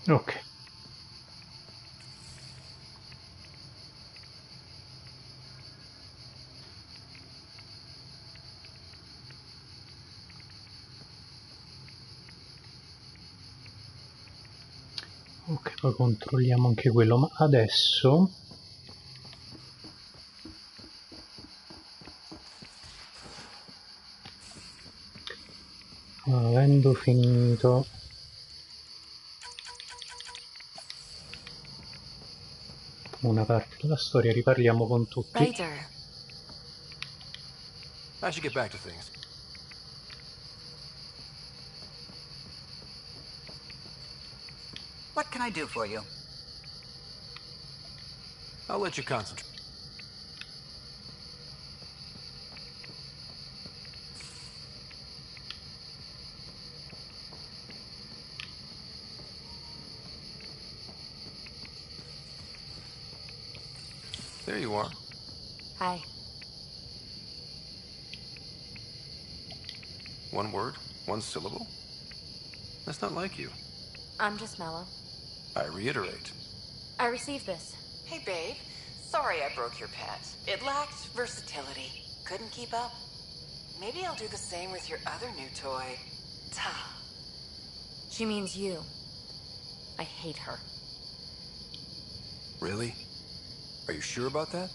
Ok. Ok, poi controlliamo anche quello, ma adesso avendo finito una parte della storia riparliamo con tutti. Ryder. I should get back to things. What can I do for you? I'll let you concentrate. There you are. Hi. One word, one syllable? That's not like you. I'm just mellow. I reiterate. I received this. Hey, babe. Sorry I broke your pet. It lacked versatility. Couldn't keep up. Maybe I'll do the same with your other new toy. Ta. She means you. I hate her. Really? Are you sure about that?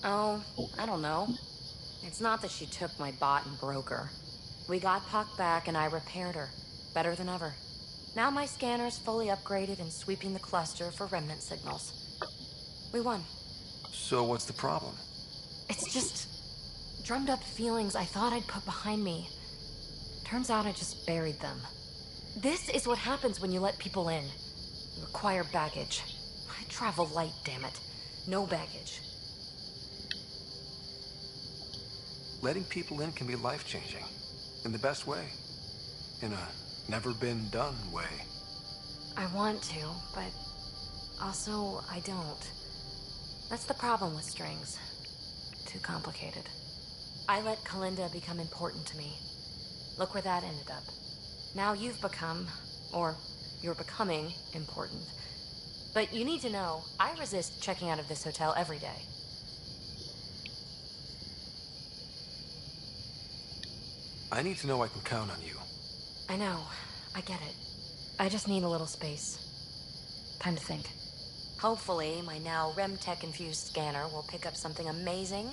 Oh, I don't know. It's not that she took my bot and broke her. We got Puck back and I repaired her. Better than ever. Now my scanner's fully upgraded and sweeping the cluster for remnant signals. We won. So what's the problem? It's just drummed up feelings I thought I'd put behind me. Turns out I just buried them. This is what happens when you let people in. You acquire baggage. I travel light, damn it. No baggage. Letting people in can be life-changing. In the best way. In a never-been-done way. I want to, but also I don't. That's the problem with strings. Too complicated. I let Kalinda become important to me. Look where that ended up. Now you've become, or you're becoming, important. But you need to know, I resist checking out of this hotel every day. I need to know I can count on you. I know. I get it. I just need a little space. Time to think. Hopefully, my now RemTech-infused scanner will pick up something amazing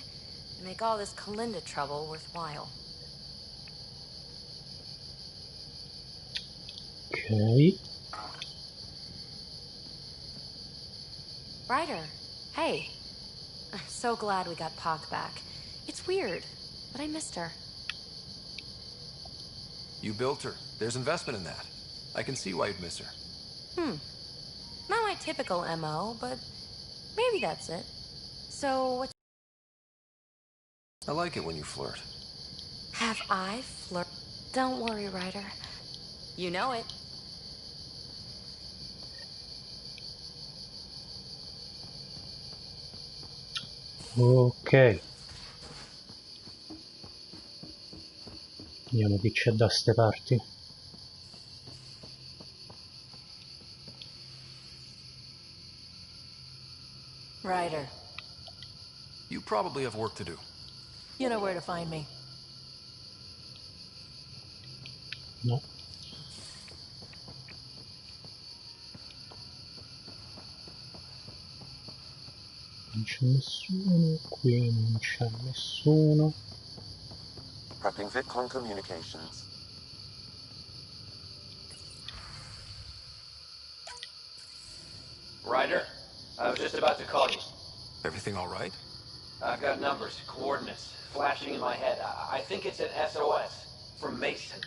and make all this Kalinda trouble worthwhile. Ok. Ryder, hey. I'm so glad we got Pac back. It's weird, but I missed her. You built her. There's investment in that. I can see why you'd miss her. Not my typical MO, but maybe that's it. So, what's... I like it when you flirt. Have I flirt? Don't worry, Ryder. You know it. Ok. Vediamo chi c'è da ste parti. Ryder, You probably have work to do. you know where to find me. No. Non c'è nessuno, qui non c'è nessuno. Prepping VitCon communications. Ryder, I was just about to call you. Everything all right? I've got numbers, coordinates, flashing in my head. I think it's an SOS from Mason.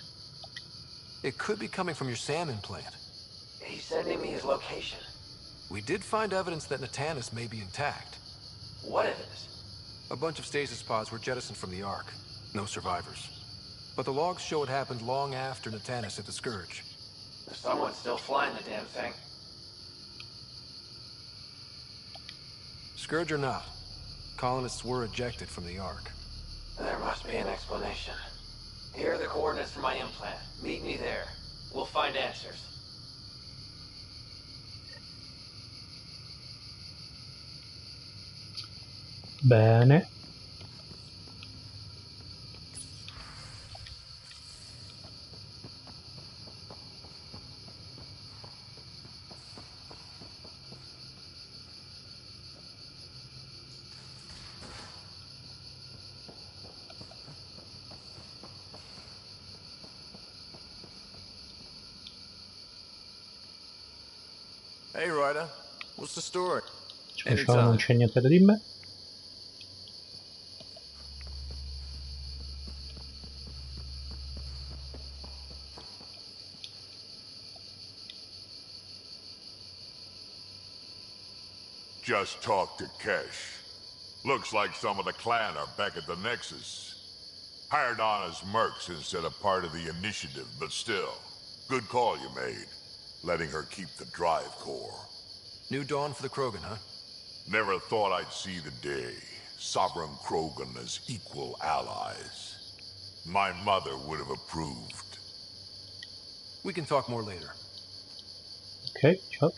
It could be coming from your salmon plant. He's sending me his location. We did find evidence that Natanis may be intact. What evidence? A bunch of stasis pods were jettisoned from the Ark. No survivors. But the logs show it happened long after Natanis hit the Scourge. Someone's still flying the damn thing. Scourge or not, colonists were ejected from the Ark. There must be an explanation. Here are the coordinates for my implant. Meet me there. We'll find answers. Bene. Hey, Ryder. What's the story? Ciao, non c'è niente da dirmi. Just talked to Kesh. Looks like some of the clan are back at the Nexus. Hired on as mercs instead of part of the initiative, but still. Good call you made. Letting her keep the drive core. New dawn for the Krogan, huh? Never thought I'd see the day. Sovereign Krogan as equal allies. My mother would have approved. We can talk more later. Ok, ciao.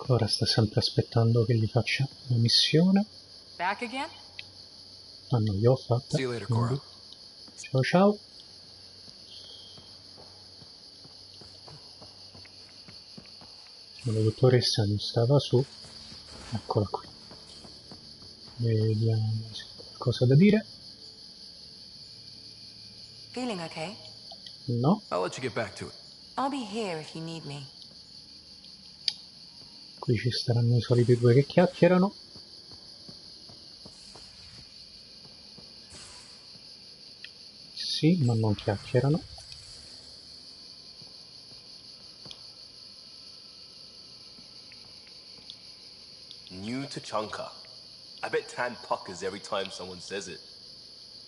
Ora sta sempre aspettando che gli faccia la missione. Back again? Ah no, io ho fatta. See you later, Cora. Ciao ciao. La dottoressa non stava su. Eccola qui. Vediamo se ha qualcosa da dire. Feeling okay? No. I'll let you get back to it. I'll be here if you need me. Qui ci staranno i soliti due che chiacchierano. Sì, ma non chiacchierano. New Tachanka. I bet Tan puckers every time someone says it.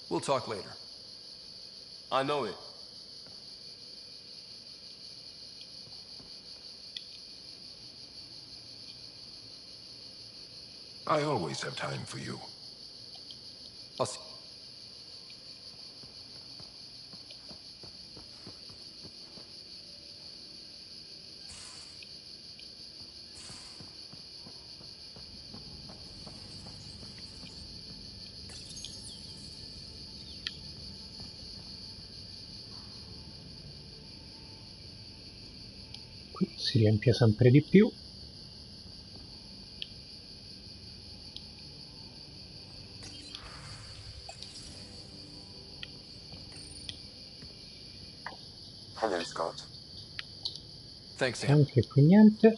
We'll talk later. I know it. I always have time for you. I'll see. Qui si riempie sempre di più. Hello, Scott. Thanks, Sam. Anche qui niente.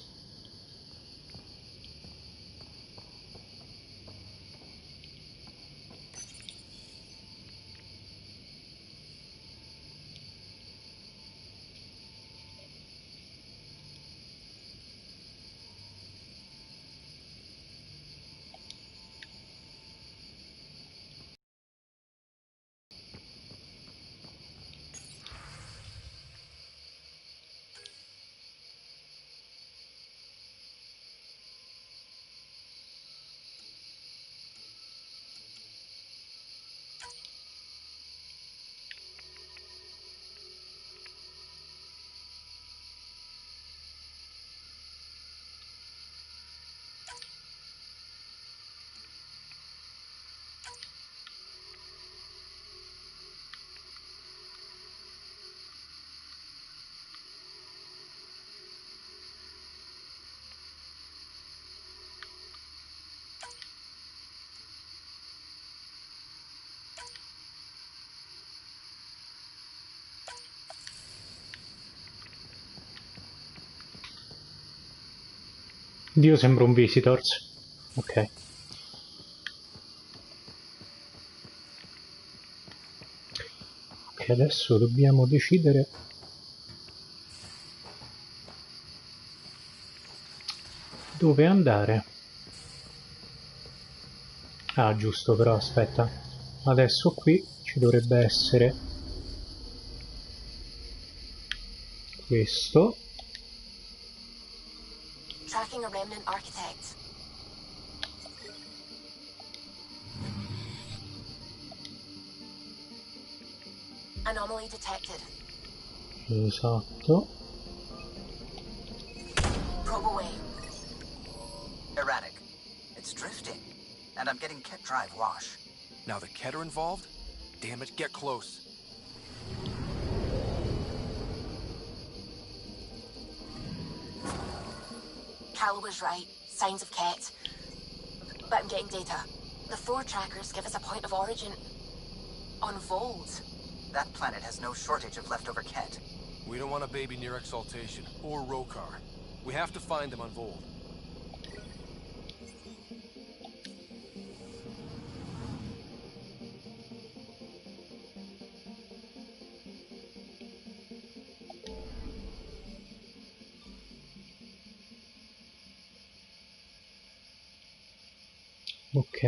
Dio, sembra un Visitors. Ok. Ok, adesso dobbiamo decidere dove andare. Ah, giusto, però aspetta. Adesso qui ci dovrebbe essere questo. Tracking a remnant architect. Anomaly detected. Esatto. Probe away. Erratic. It's drifting. And I'm getting Ket drive wash. Now the Ket are involved? Damn it, get close. Cal was right. Signs of Ket. But I'm getting data. The 4 trackers give us a point of origin on Vold. That planet has no shortage of leftover Ket. We don't want a baby near Exaltation, or Rokar. We have to find them on Vold. Ok.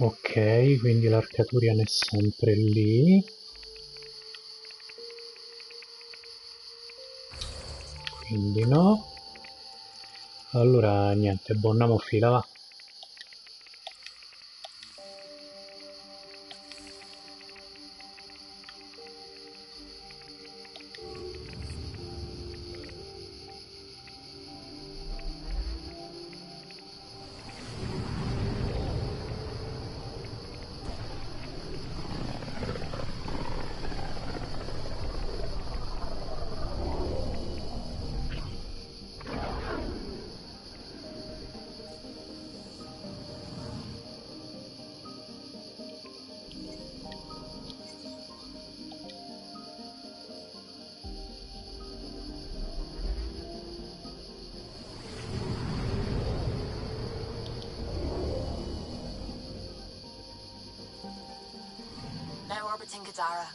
Ok, quindi l'Arcaturian è sempre lì. Quindi no. Allora niente, Bonnamo fila, va. Zara.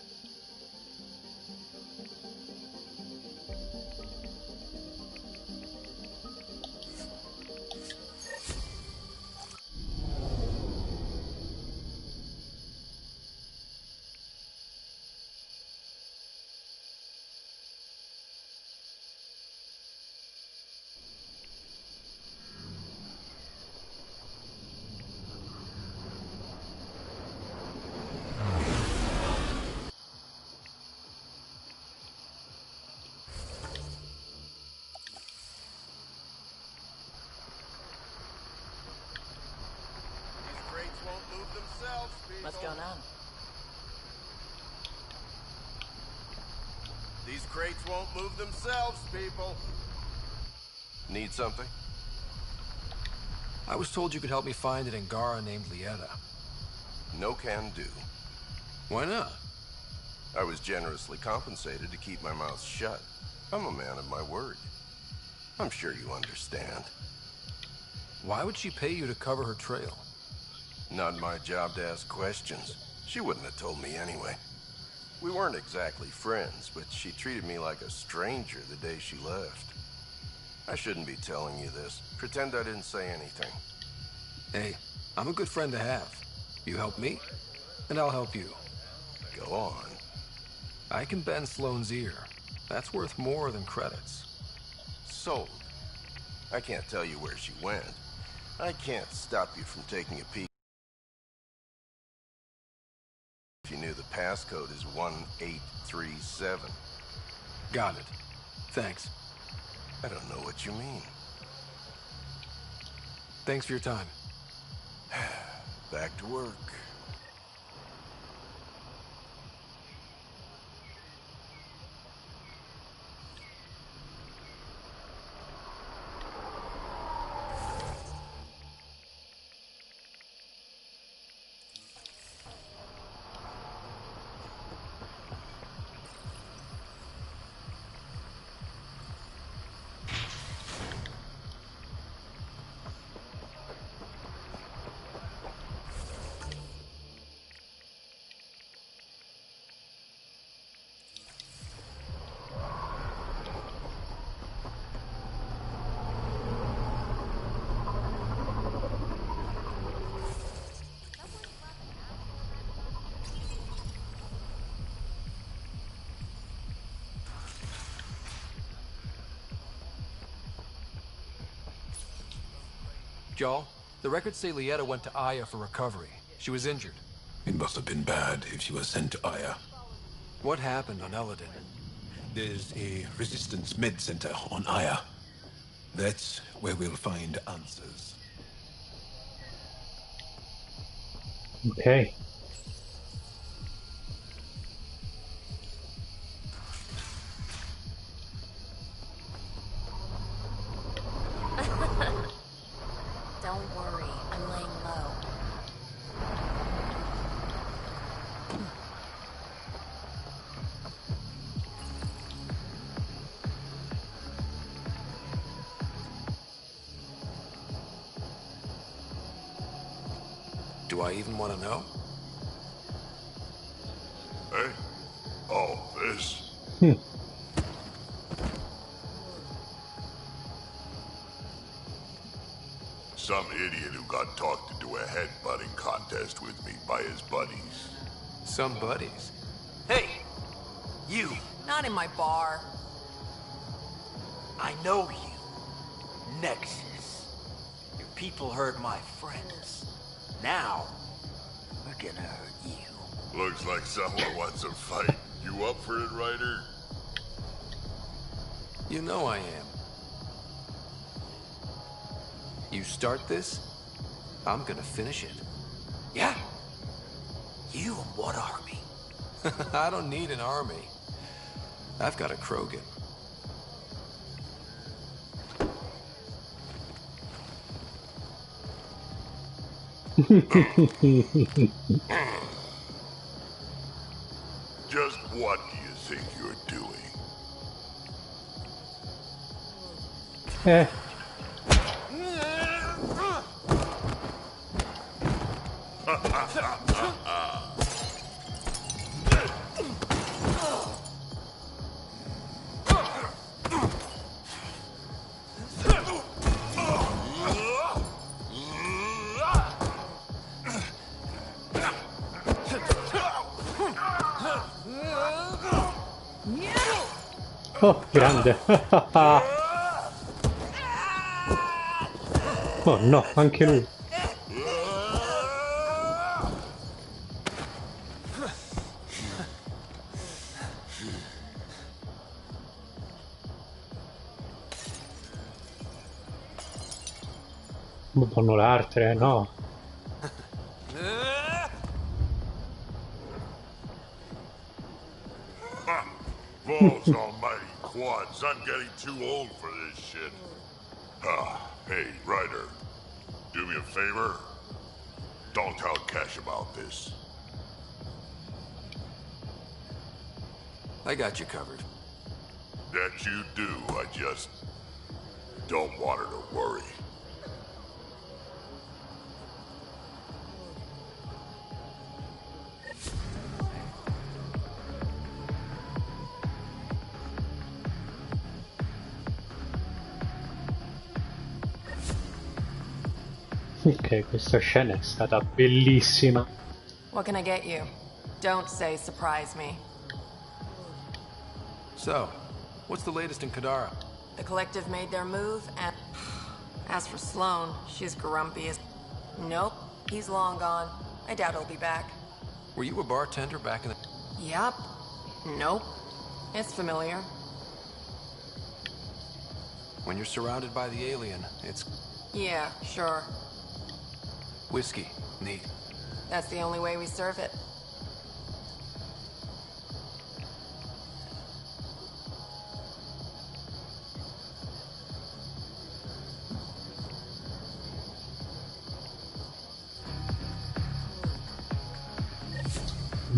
What's going on? These crates won't move themselves, people. Need something? I was told you could help me find an Angara named Lieta. No can do. Why not? I was generously compensated to keep my mouth shut. I'm a man of my word. I'm sure you understand. Why would she pay you to cover her trail? Not my job to ask questions. She wouldn't have told me anyway. We weren't exactly friends, but she treated me like a stranger the day she left. I shouldn't be telling you this. Pretend I didn't say anything. Hey, I'm a good friend to have. You help me, and I'll help you. Go on. I can bend Sloane's ear. That's worth more than credits. Sold. I can't tell you where she went. I can't stop you from taking a peek. If you knew the passcode is 1837. Got it. Thanks. I don't know what you mean. Thanks for your time. Back to work. Joel, the records say Lieta went to Aya for recovery. She was injured. It must have been bad if she was sent to Aya. What happened on Eladin? There's a resistance med center on Aya. That's where we'll find answers. Okay. Don't worry, I'm laying low. Do I even want to know? Hey? Oh, this? Some idiot who got talked into a headbutting contest with me by his buddies. Some buddies. Hey! You! Not in my bar. I know you. Nexus. Your people hurt my friends. Now, we're gonna hurt you. Looks like someone wants a fight. You up for it, Ryder? You know I am. You start this, I'm gonna finish it. Yeah? You and what army? I don't need an army. I've got a Krogan. Just what do you think you're doing? Eh. Oh, grande. Oh no, anche lui. Buono l'arte, no? Balls almighty quads, I'm getting too old for this shit. Hey, Ryder. Do me a favor. Don't tell Cash about this. I got you covered. That you do, I just don't want her to worry. Ok, questa scena è stata bellissima. What can I get you? Don't say surprise me. So, what's the latest in Kadara? The collective made their move, and as for Sloane, she's grumpy as... Nope, he's long gone. I doubt he'll be back. Were you a bartender back in the... Yup. Nope. It's familiar. When you're surrounded by the alien, it's... Yeah, sure. Whiskey. Neat. That's the only way we serve it.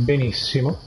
Benissimo.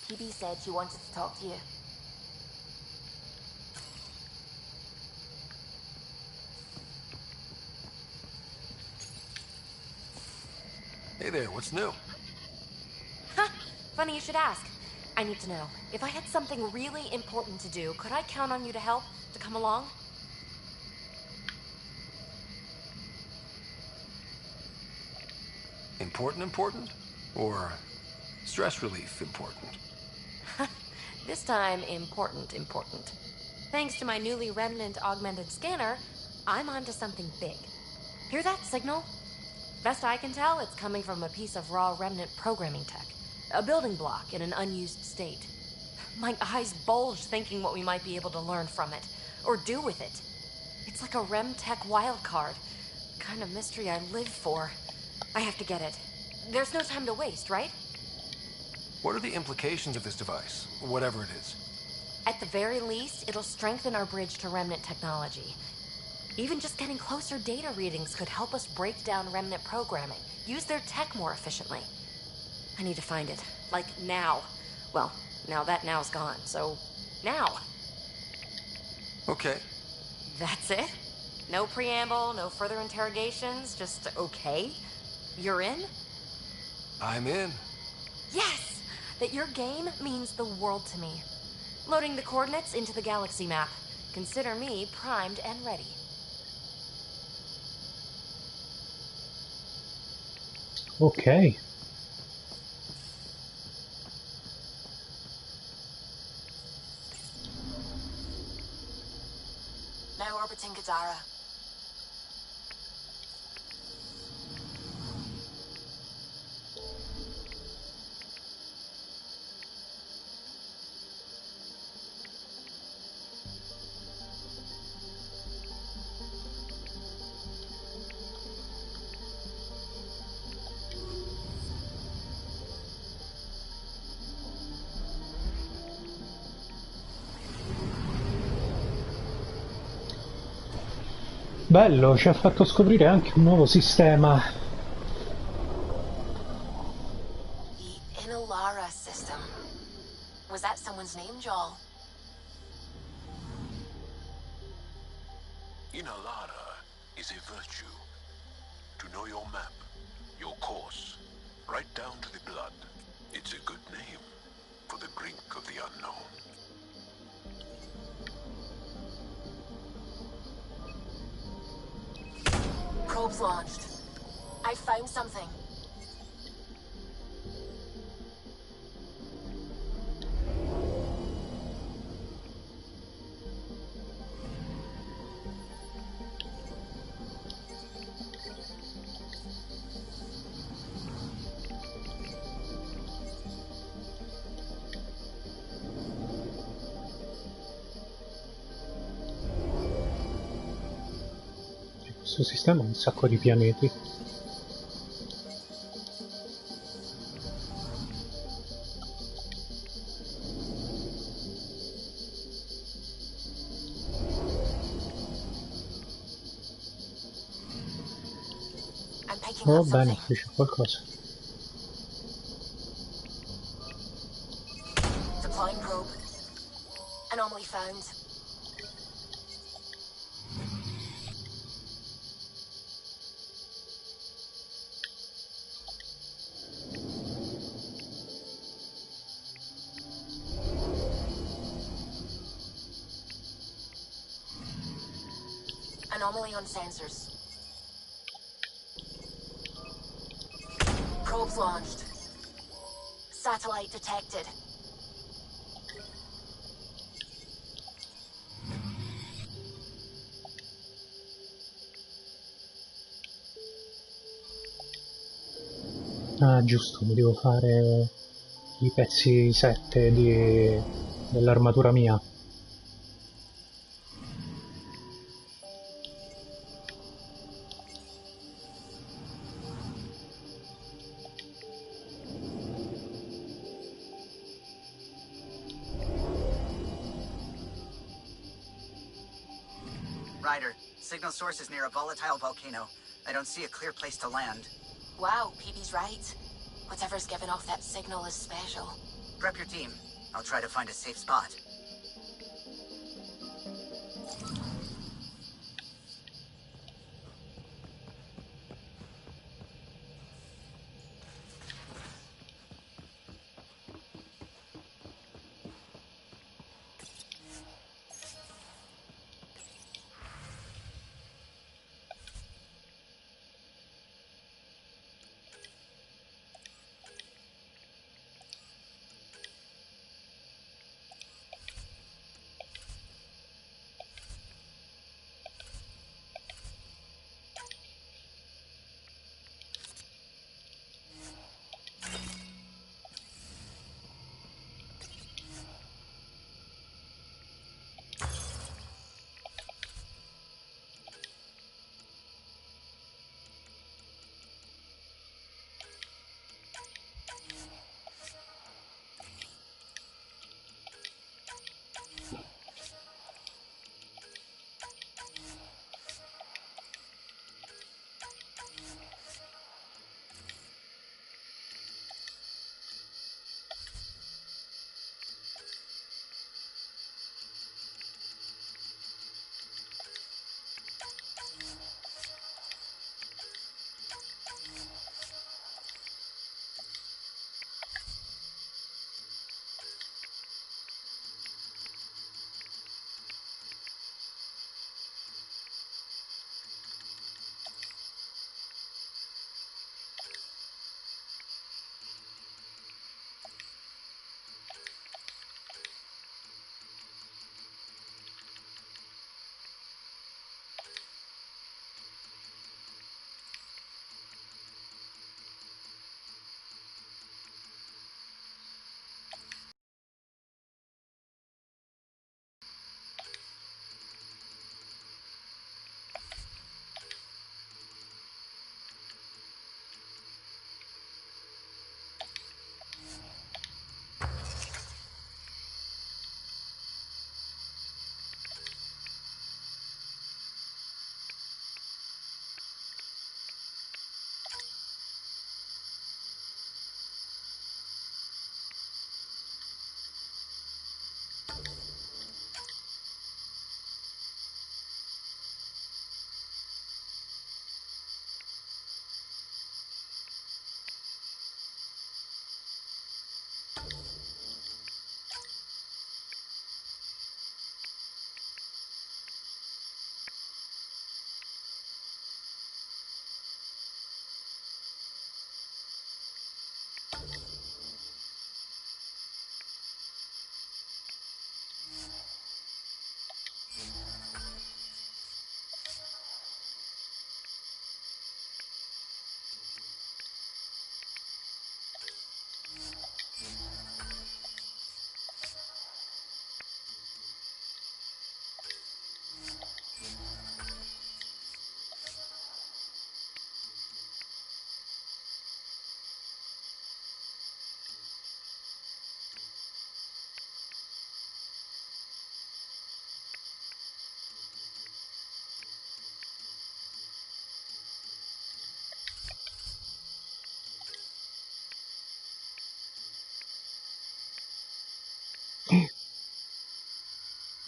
PB said she wanted to talk to you. Hey there, what's new? Huh, funny you should ask. I need to know, if I had something really important to do, could I count on you to help, to come along? Important? Or stress relief important? This time, important. Thanks to my newly remnant augmented scanner, I'm onto something big. Hear that signal? Best I can tell, it's coming from a piece of raw remnant programming tech. A building block in an unused state. My eyes bulge thinking what we might be able to learn from it, or do with it. It's like a rem tech wildcard. The kind of mystery I live for. I have to get it. There's no time to waste, right? What are the implications of this device, whatever it is? At the very least, it'll strengthen our bridge to remnant technology. Even just getting closer data readings could help us break down remnant programming, use their tech more efficiently. I need to find it, like now. Well, now that now's gone, so now. Okay. That's it? No preamble, no further interrogations, just okay? You're in? I'm in. Yes! that your game means the world to me. Loading the coordinates into the galaxy map. Consider me primed and ready. Ok. Now orbiting Gadara. Bello, ci ha fatto scoprire anche un nuovo sistema. The Inalara system. Was that someone's name, Joel? Inalara is a virtue. To know your map, your course, right down to the blood. It's a good name for the brink of the unknown. Probes launched. I found something. Questo sistema ha un sacco di pianeti. Oh bene, qui c'è qualcosa. Deploying probe. Anomaly found. Anomaly on sensors. Probes launched. Satellite detected. Ah, giusto, mi devo fare i pezzi 7 dell'armatura mia. Ryder, signal source is near a volatile volcano. I don't see a clear place to land. Wow, PB's right. Whatever's giving off that signal is special. Prep your team. I'll try to find a safe spot.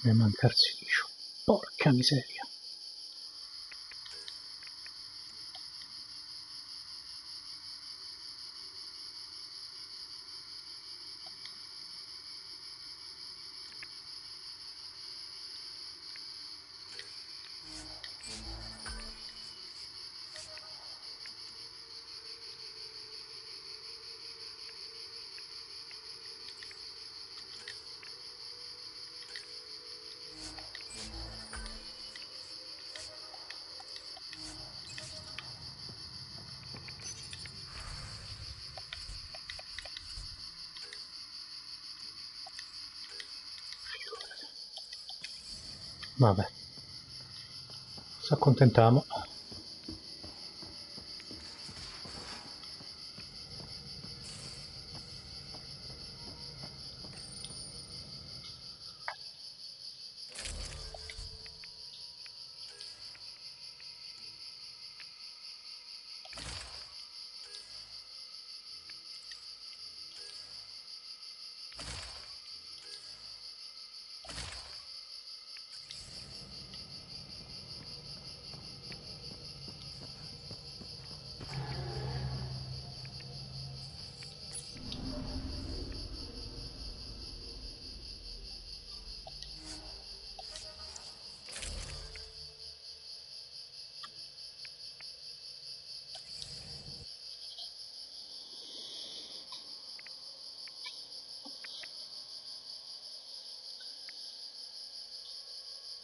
Deve mancarsi liscio. Porca miseria. Vabbè, ci accontentiamo.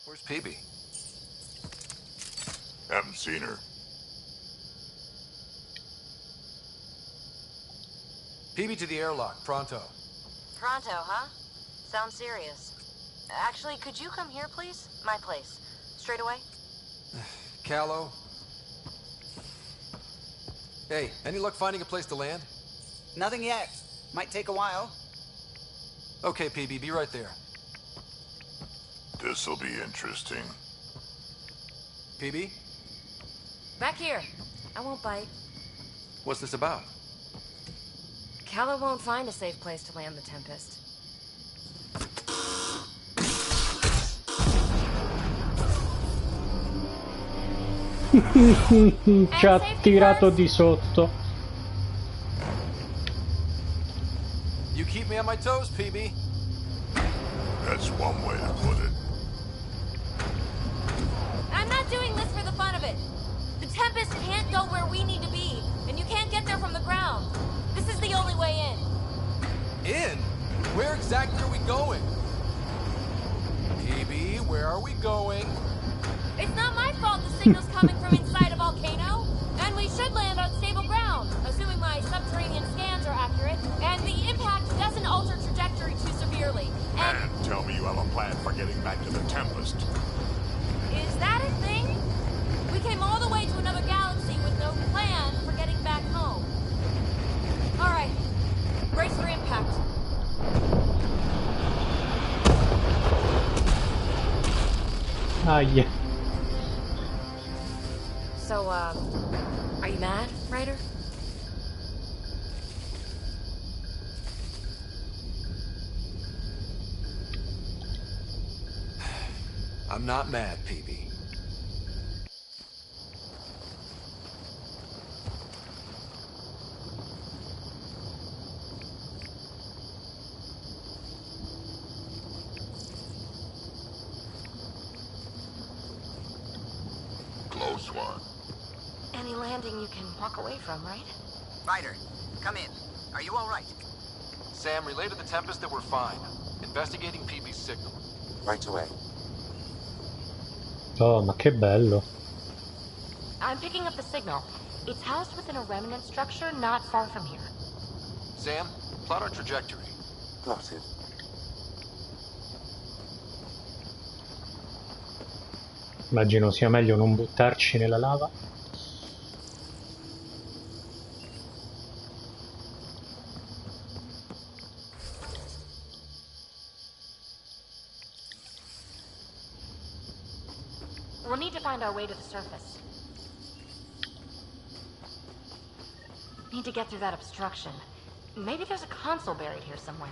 Where's Peebee? Haven't seen her. Peebee to the airlock, pronto. Pronto, huh? Sounds serious. Actually, could you come here, please? My place. Straight away? Callow? Hey, any luck finding a place to land? Nothing yet. Might take a while. Okay, Peebee, be right there. This'll be interesting. Peebee? Back here. I won't bite. What's this about? Callow won't find a safe place to land the Tempest. Ci ha tirato di sotto. You keep me on my toes, Peebee. That's one way to put it. I'm not doing this for the fun of it. The Tempest can't go where we need to be, and you can't get there from the ground. This is the only way in. In? Where exactly are we going? Peebee, where are we going? It's not my fault the signal's coming from inside a volcano. And we should land on stable ground, assuming my subterranean scans are accurate, and the impact doesn't alter trajectory too severely. And tell me you have a plan for getting back to the Tempest. Is that a thing? We came all the way to another galaxy with no plan for getting back home. All right, brace for impact. Ah, yeah. So, are you mad, Ryder? I'm not mad, Peebee. Close one. Any landing you can walk away from, right? Ryder, come in. Are you all right? Sam, relay to the Tempest that we're fine. Investigating Peebee's signal. Right away. Oh, ma che bello. I'm picking up the signal. It's housed within a remnant structure not far from here. Sam, plot our trajectory. Plotted. Immagino sia meglio non buttarci nella lava. We'll need to find our way to the surface. Need to get through that obstruction. Maybe there's a console buried here somewhere.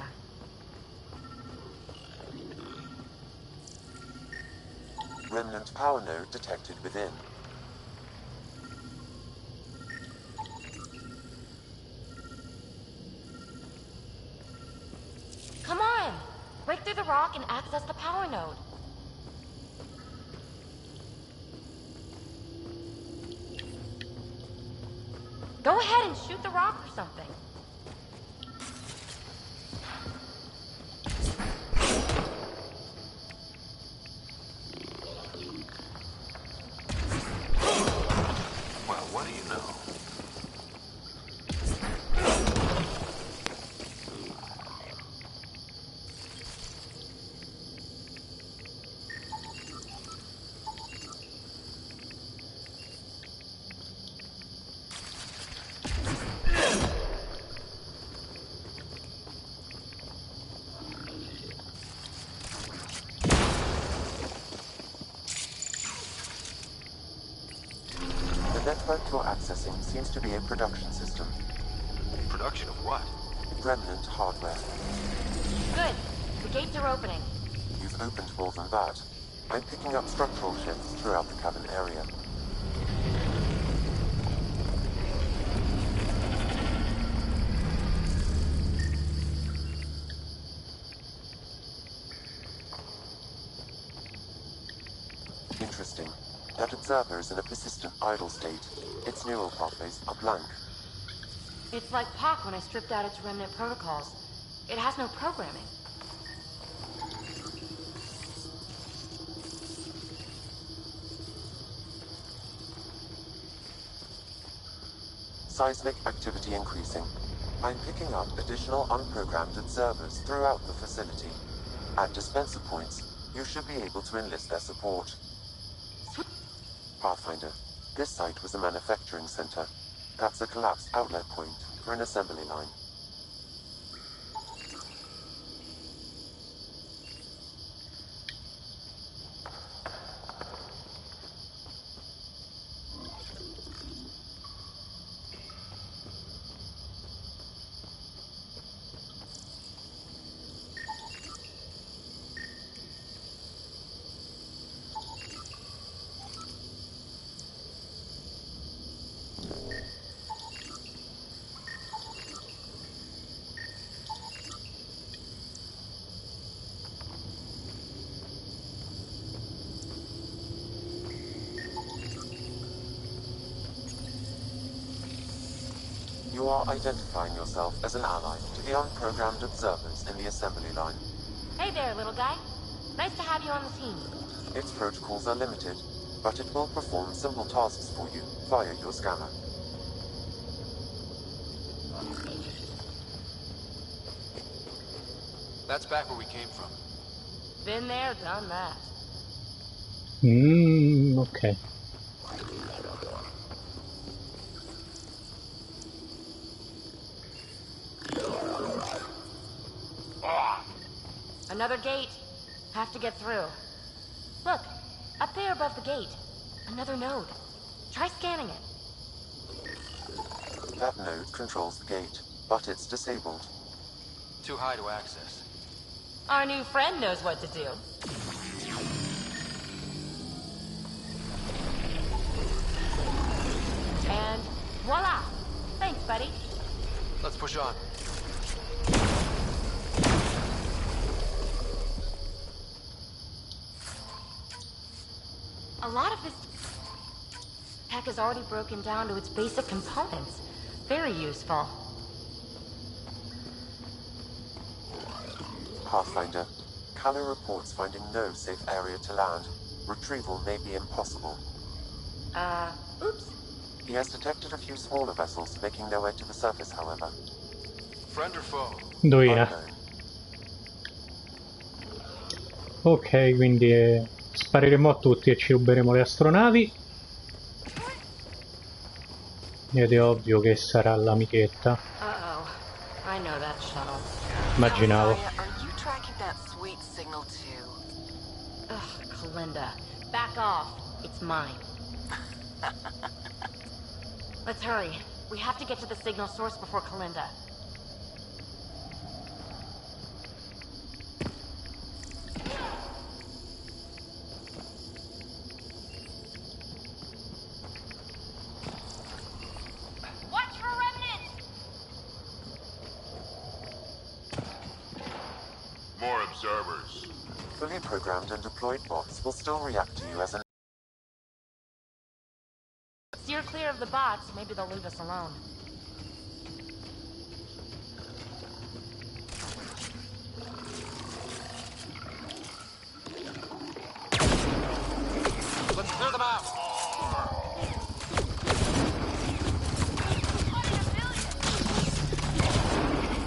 Remnant power node detected within. Come on! Break through the rock and access the power node. Go ahead and shoot the rock or something. Well, what do you know? The network you're accessing seems to be a production system. Production of what? Remnant hardware. Good. The gates are opening. You've opened more than that. I'm picking up structural shifts throughout the cavern area. Interesting. That observer is in a persistent idle state. Its neural pathways are blank. It's like Pac when I stripped out its remnant protocols. It has no programming. Seismic activity increasing. I'm picking up additional unprogrammed observers throughout the facility. At dispenser points, you should be able to enlist their support. Pathfinder, this site was a manufacturing center. That's a collapsed outlet point for an assembly line. You are identifying yourself as an ally to the unprogrammed observers in the assembly line. Hey there, little guy. Nice to have you on the team. Its protocols are limited, but it will perform simple tasks for you via your scanner. That's back where we came from. Been there, done that. Okay. Another gate. Have to get through. Look, up there above the gate. Another node. Try scanning it. That node controls the gate, but it's disabled. Too high to access. Our new friend knows what to do. And voila! Thanks, buddy. Let's push on. A lot of this tech is already broken down to its basic components. Very useful. Pathfinder, Callow reports finding no safe area to land. Retrieval may be impossible. Oops. He has detected a few smaller vessels making their way to the surface, however. Friend or foe? Indovina. Unknown. Ok, quindi Spareremo a tutti e ci ruberemo le astronavi. Ed è ovvio che sarà l'amichetta. Uh-oh. I know that shuttle. Immaginavo. Are you tracking that sweet signal too? Ugh, Kalinda. Back off. It's mine. Let's hurry. We have to get to the signal source before Kalinda. Watch for remnants! More observers. Fully programmed and deployed bots will still react to you as an... Steer clear of the bots. Maybe they'll leave us alone. Let's clear them out.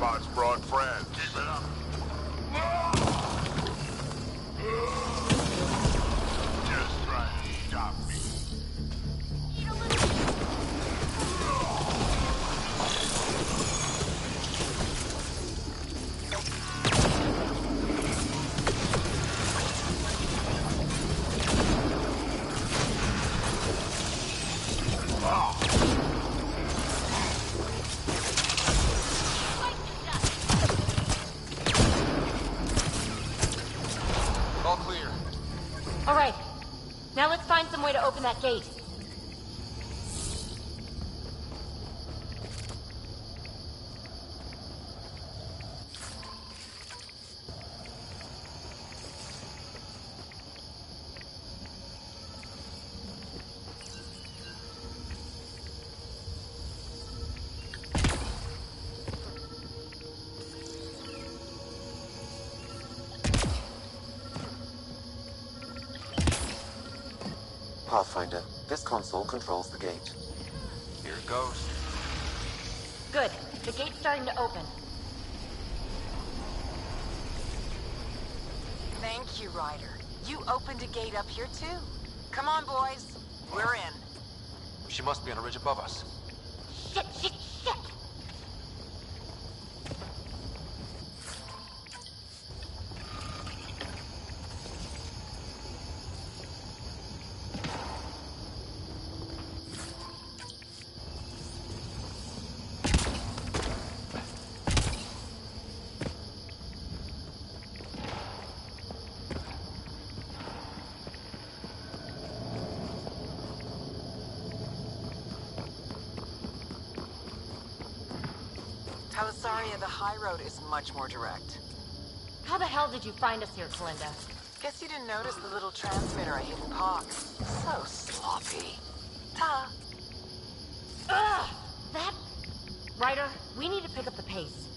Bots brought friends. Keep it up. Just try to stop me. All clear. All right. Now let's find some way to open that gate. Pathfinder, this console controls the gate. Here it goes. Good. The gate's starting to open. Thank you, Ryder. You opened a gate up here too. Come on, boys. We're in. She must be on a ridge above us. Shit, shit, shit! Talisaria, the high road is much more direct. How the hell did you find us here, Kalinda? Guess you didn't notice the little transmitter I hid in Pox. So sloppy. Ta. Ugh! That... Ryder, we need to pick up the pace.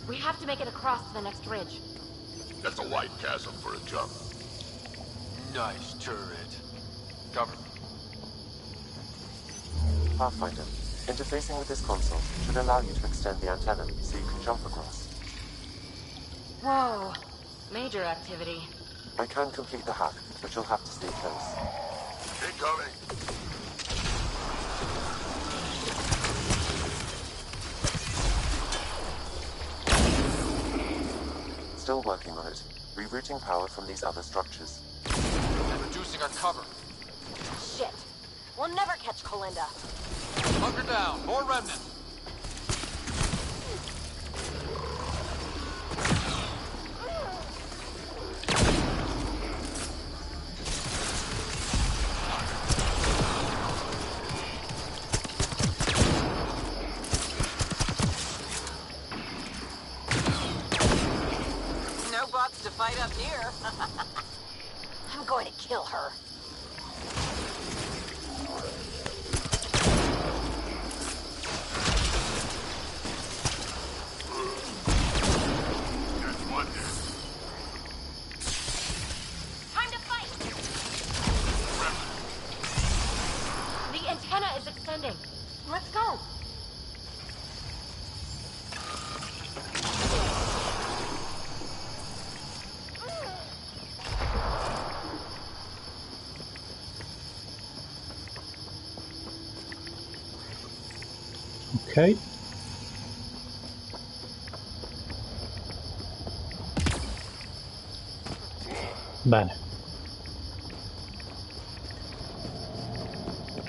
We have to make it across to the next ridge. That's a wide chasm for a jump. Nice turret. Cover me. Pathfinder, interfacing with this console should allow you to extend the antenna so you can jump across. Whoa. Major activity. I can complete the hack, but you'll have to stay close. Incoming. Still working on it. Rerouting power from these other structures. And reducing our cover. Shit. We'll never catch Kalinda. Hunker down. More remnants. No bots to fight up here. I'm going to kill her. Time to fight! The antenna is extending. Let's go. Ok. Bene.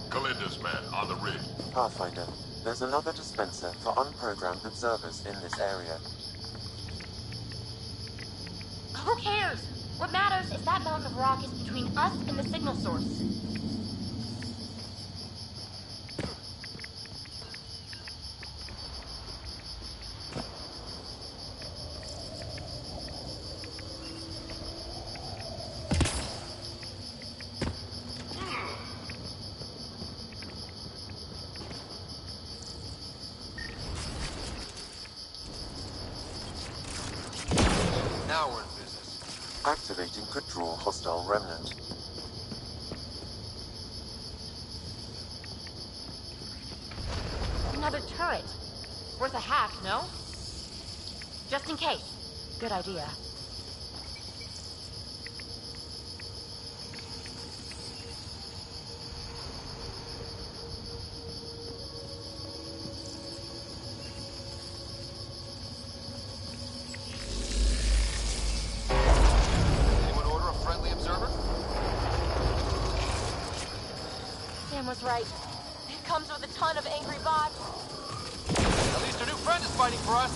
Calinda's men on the ridge. Pathfinder, there's another dispenser for unprogrammed observers in this area. Who cares? What matters is that mountain of rock is between us and the signal source. Now we're in business. Activating could draw hostile remnant. Another turret. Worth a hack, no? Just in case. Good idea. Anyone order a friendly observer? Sam was right. It comes with a ton of angry bots. At least our new friend is fighting for us.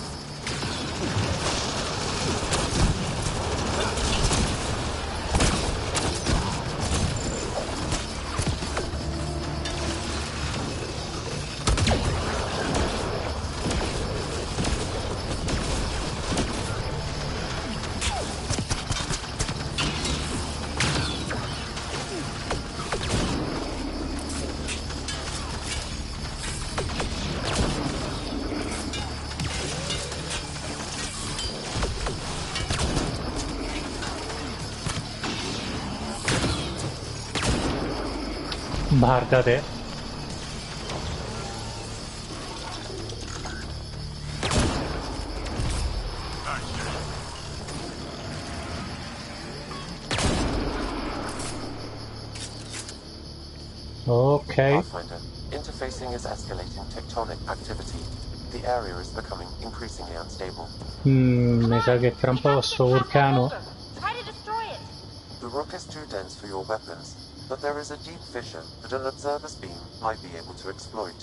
Barda te. Ok. Pathfinder, interfacing is escalating tectonic activity. The area is becoming increasingly unstable. Mi sa che tra un po' sto vulcano. Try to destroy it. The rock is too dense for your weapons, but there is a deep fissure that an observer's beam might be able to exploit.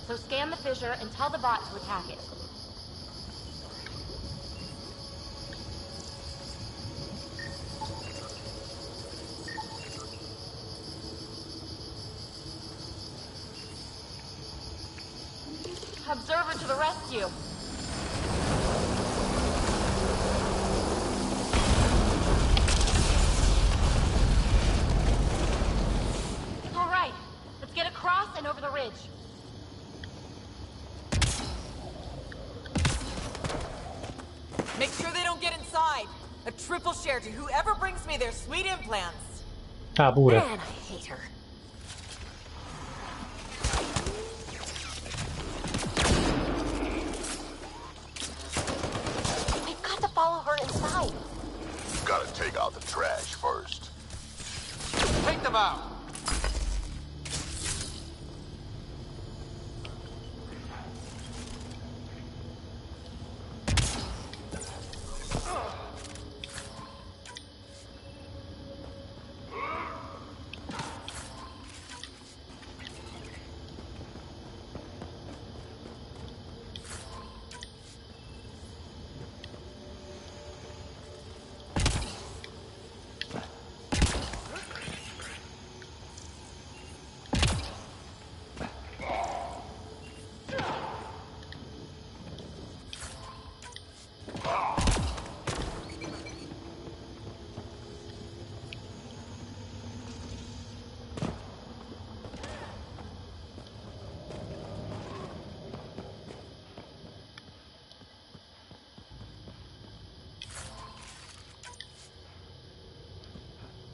So scan the fissure and tell the bot to attack it. Observer to the rescue. All right, let's get across and over the ridge. Make sure they don't get inside. A triple share to whoever brings me their sweet implants. Ah, pure. Man, I hate her. We've got to follow her inside. Gotta take out the trash first. Take them out.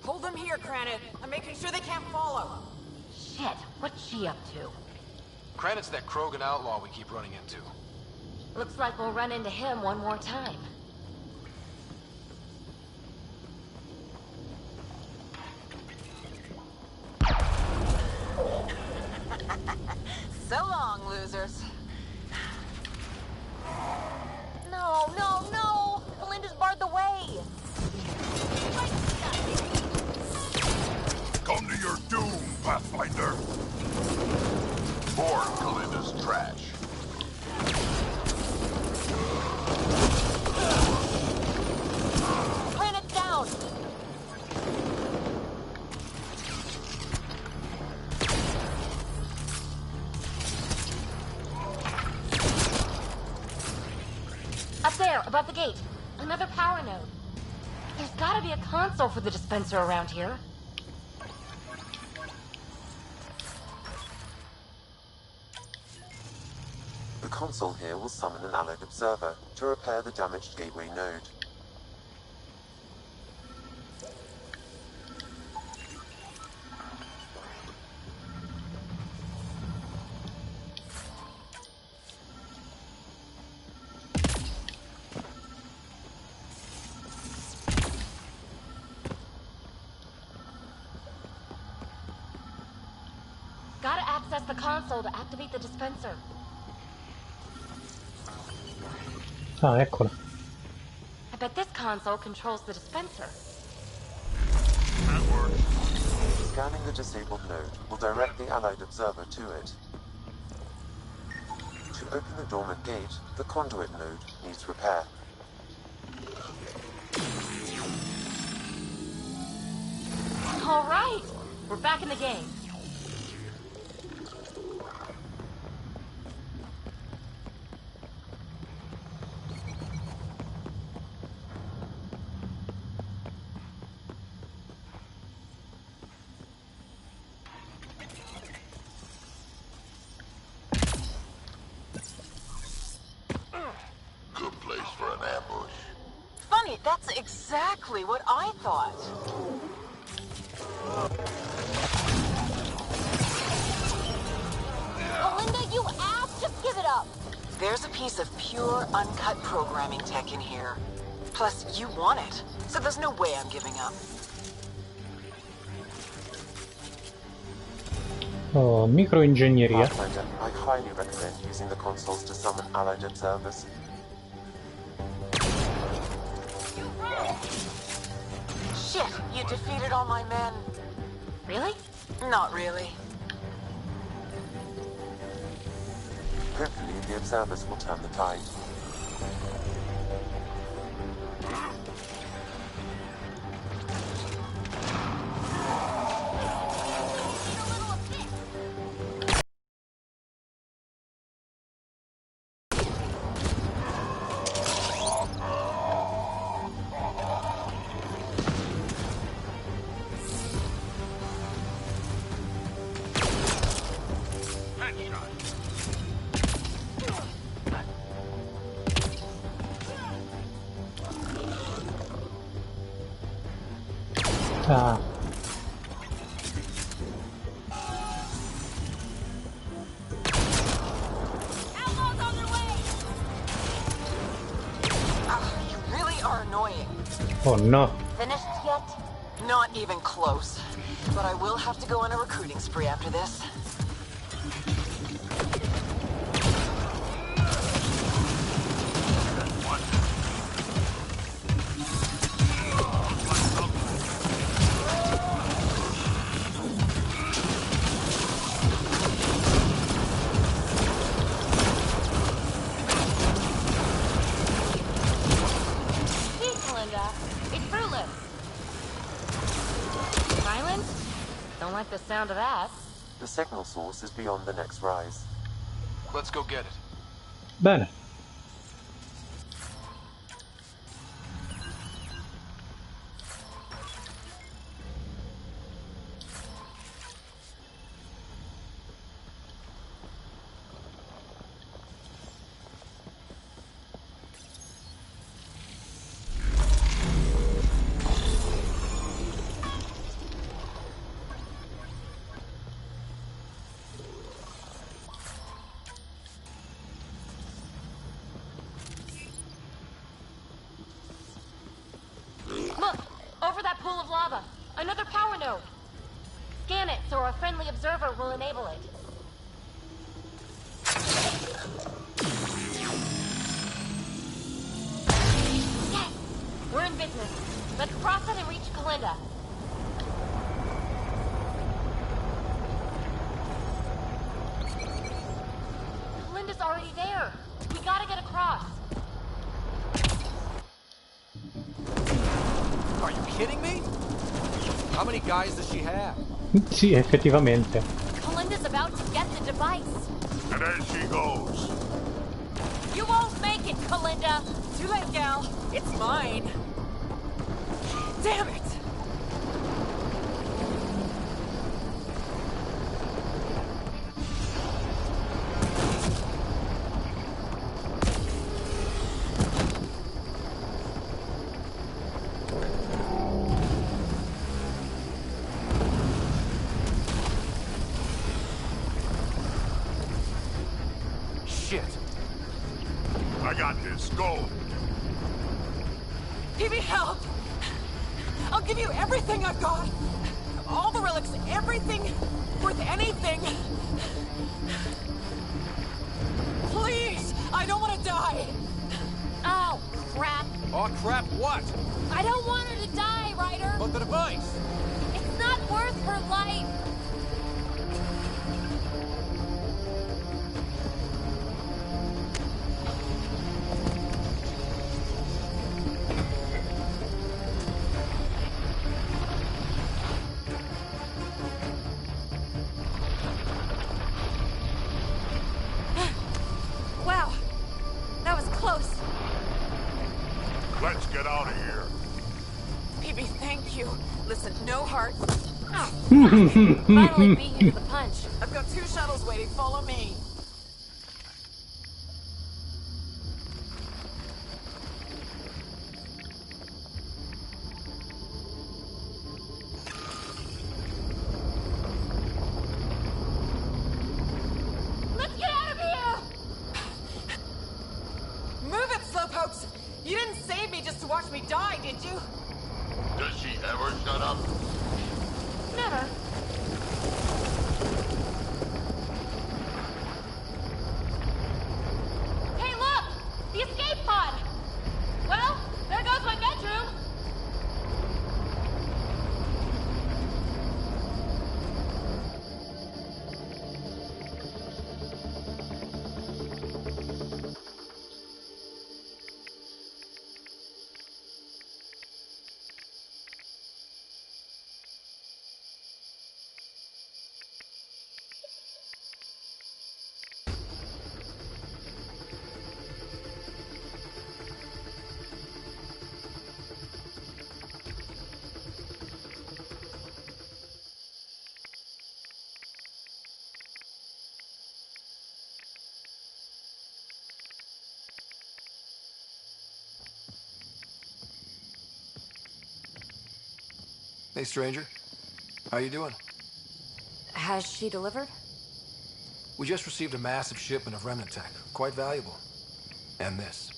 Hold them here, Granite. I'm making sure they can't follow. Shit, what's she up to? Granite's that Krogan outlaw we keep running into. Looks like we'll run into him one more time. So long. along, losers. No, no, no! Belinda's barred the way! Come to your doom, Pathfinder! More Kalinda's trash. Ran it down! Up there, above the gate. Another power node. There's gotta be a console for the dispenser around here. The console here will summon an allied observer to repair the damaged gateway node. Gotta access the console to activate the dispenser. Ah, eccola. I bet this console controls the dispenser. Scanning the disabled node will direct the allied observer to it. To open the dormant gate, the conduit node needs repair. All right, we're back in the game. Good place for an ambush. Funny, that's exactly what I thought. Belinda, you ass! Just give it up! There's a piece of pure, uncut programming tech in here. Plus, you want it, so there's no way I'm giving up. Oh, microingegneria. Pathfinder, I highly recommend using the consoles to summon allied observers. Shit, you defeated all my men. Really? Not really. Hopefully, the observers will turn the tide. Ah, You really are annoying. oh no. Finished yet? Not even close. But I will have to go on a recruiting spree after this. Peace, Belinda. It's fruitless. Silent? Don't like the sound of that. The signal source is beyond the next rise. Let's go get it. Bene. Look! Over that pool of lava! Another power node! Scan it so a friendly observer will enable it. Yes! We're in business. Let's cross it and reach Kalinda. Kalinda's already there. We gotta get across. Are you kidding me? How many guys does she have? Sì, effettivamente. Kalinda's about to get the device. And there she goes. You won't make it, Kalinda. Too late, gal. It's mine. Damn it! Shit. I got this. Go. PB, help! I'll give you everything I've got. All the relics, everything worth anything. Please, I don't want to die. Oh, crap. Oh, crap, what? I don't want her to die, Ryder. But the device. It's not worth her life. Wow, that was close. Let's get out of here. PB, thank you. Listen, no heart. Finally beat you to the punch. I've got 2 shuttles waiting. Follow me. Let's get out of here! Move it, slowpokes! You didn't save me just to watch me die, did you? Does she ever shut up? Never. Hey, look! The escape pod! Well, there goes my bedroom. Hey, stranger. How you doing? Has she delivered? We just received a massive shipment of remnant tech. Quite valuable. And this.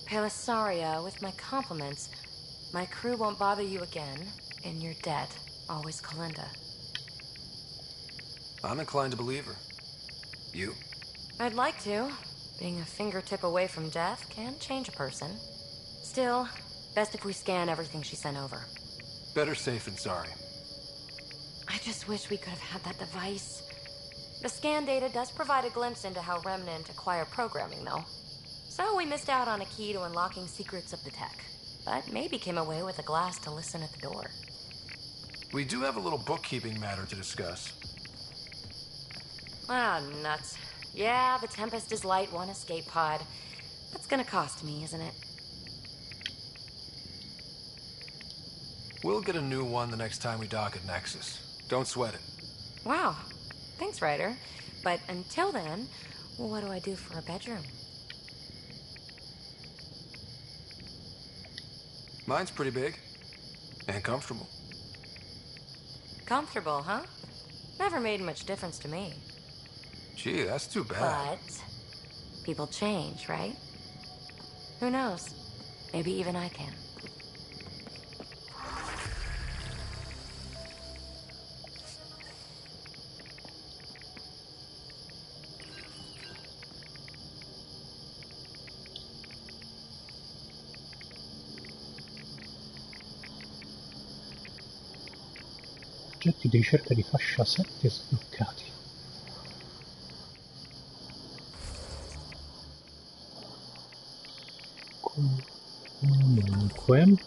Pelisaria, with my compliments. My crew won't bother you again. In your debt. Always Kalinda. I'm inclined to believe her. You? I'd like to. Being a fingertip away from death can change a person. Still, best if we scan everything she sent over. Better safe than sorry. I just wish we could have had that device. The scan data does provide a glimpse into how Remnant acquire programming, though. So we missed out on a key to unlocking secrets of the tech. But maybe came away with a glass to listen at the door. We do have a little bookkeeping matter to discuss. Ah, nuts. Yeah, the Tempest is light, one escape pod. That's gonna cost me, isn't it? We'll get a new one the next time we dock at Nexus. Don't sweat it. Wow. Thanks, Ryder. But until then, what do I do for a bedroom? Mine's pretty big. And comfortable. Comfortable, huh? Never made much difference to me. Gee, that's too bad. But people change, right? Who knows? Maybe even I can. oggetti di ricerca di fascia 7 sbloccati. Comunque,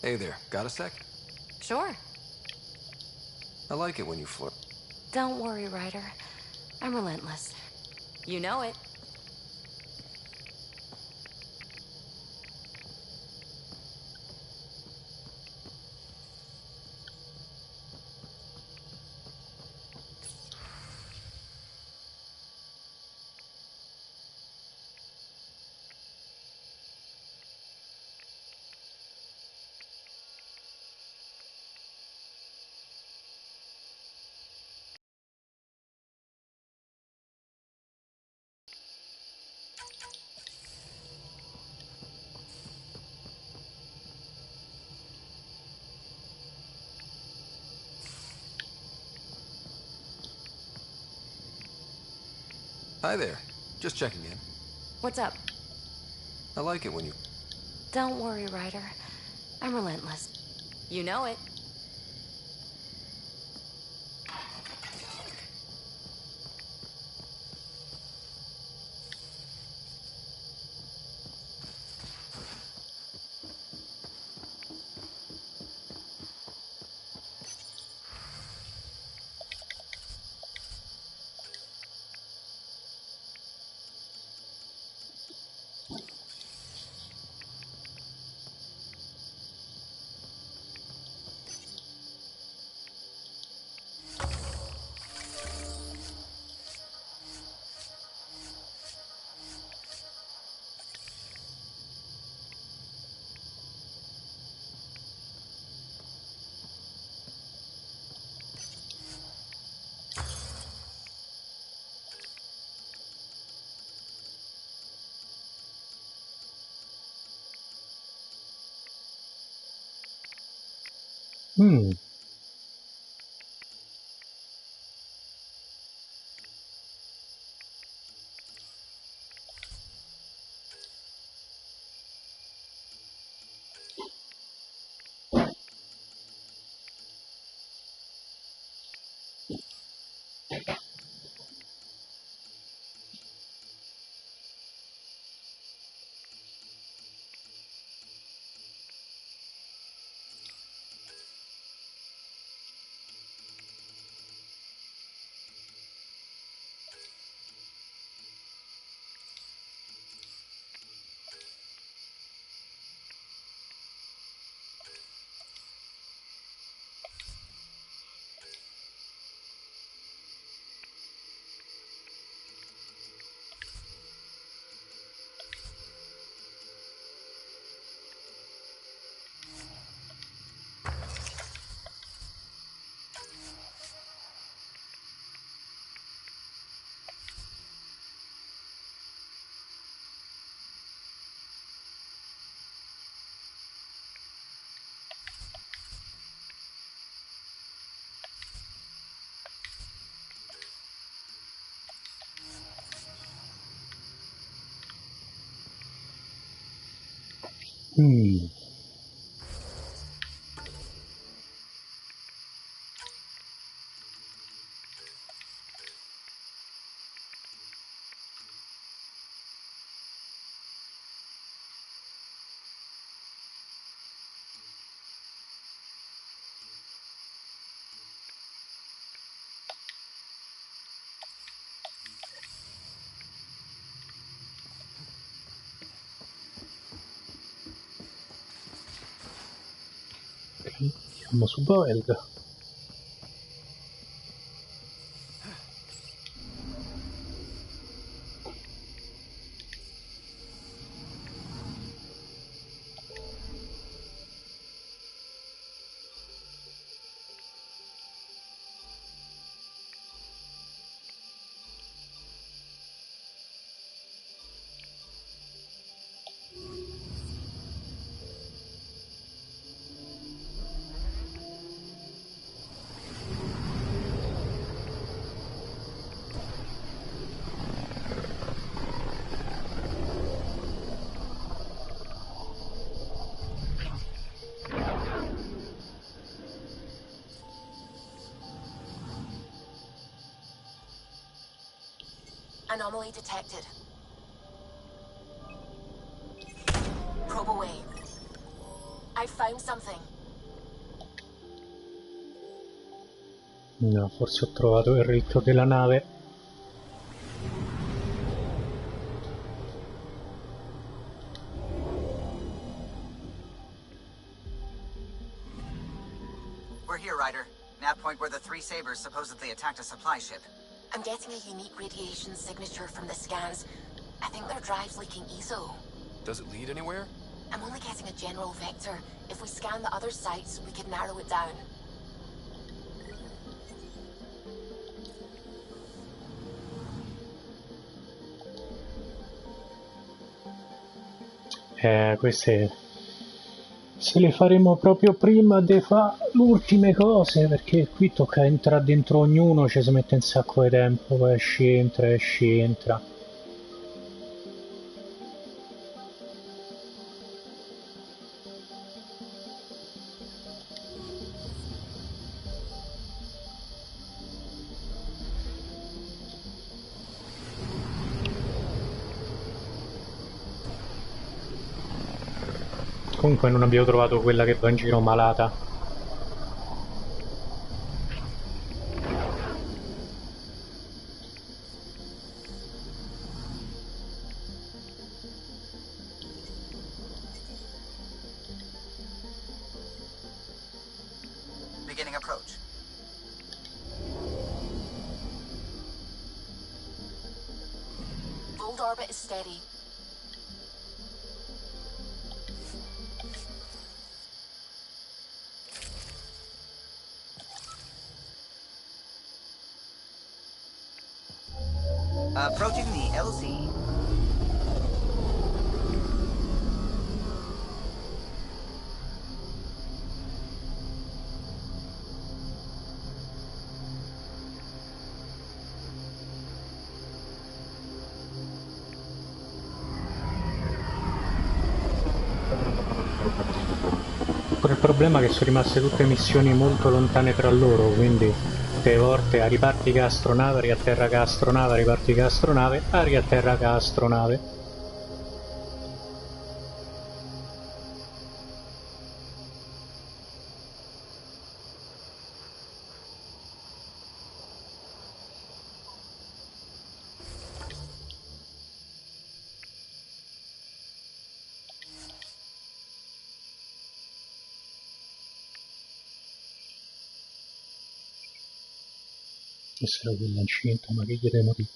Hey there, got a sec? Sure. I like it when you flirt. Don't worry, Ryder. I'm relentless. You know it. Hi there, just checking in. What's up? I like it when you... Don't worry, Ryder. I'm relentless. You know it. Hmm. Hmm. Siamo su Boeing. Anomaly detected. Probe away. I found something. No, forse ho trovato il ritmo della nave. We're here, Ryder. Nav point where the three Sabers supposedly attacked a supply ship. I'm getting a unique radiation signature from the scans. I think their drive's leaking ESO. Does it lead anywhere? I'm only getting a general vector. If we scan the other sites, we could narrow it down. Queste se le faremo proprio prima di fare le ultime cose, perché qui tocca entrare dentro ognuno, ci si mette un sacco di tempo, poi esci entra. Comunque non abbiamo trovato quella che va in giro malata. Beginning approach. Old orbit is steady. Approaching the LZ. Pure il problema è che sono rimaste tutte missioni molto lontane tra loro, quindi tutte volte a riparti che astronave, riatterra che astronave, riparti che astronave, a riatterra che astronave. Essere quella incinta, ma che gli devo dire?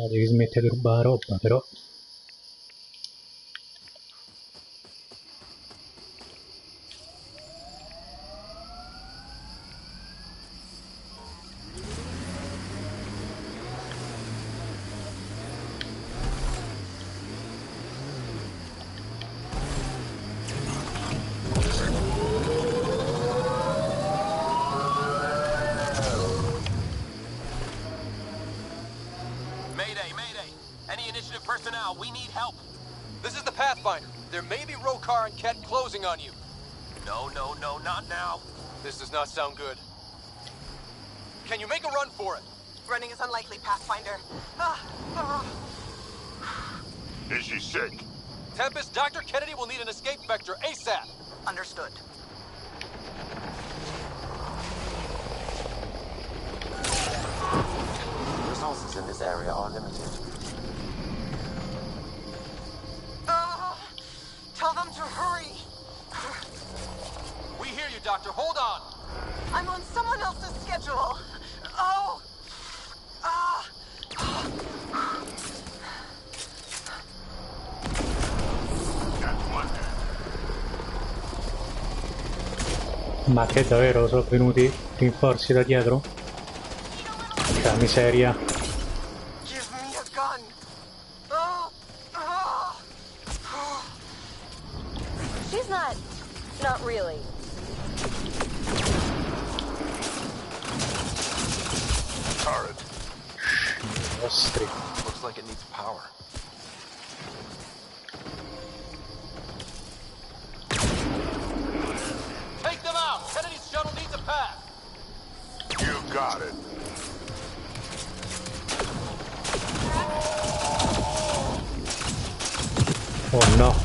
Devi smettere di rubare roba, però. Mayday, mayday! Any initiative personnel, we need help. This is the Pathfinder. There may be Rokar and Ket closing on you. No, not now. This does not sound good. Can you make a run for it? Running is unlikely, Pathfinder. Is she sick? Tempest, Dr. Kennedy will need an escape vector ASAP. Understood. Resources in this area are limited. Tell them to hurry. you, Doctor. Hold on. I'm on someone else's schedule. Oh. Ah. Ma che davvero sono venuti rinforzi da dietro? Che miseria. Give me a gun. Oh. Oh. She's not really. Turret. Nostri. Looks like it needs power. Take them out. Kennedy's shuttle needs a path. You got it. Oh no.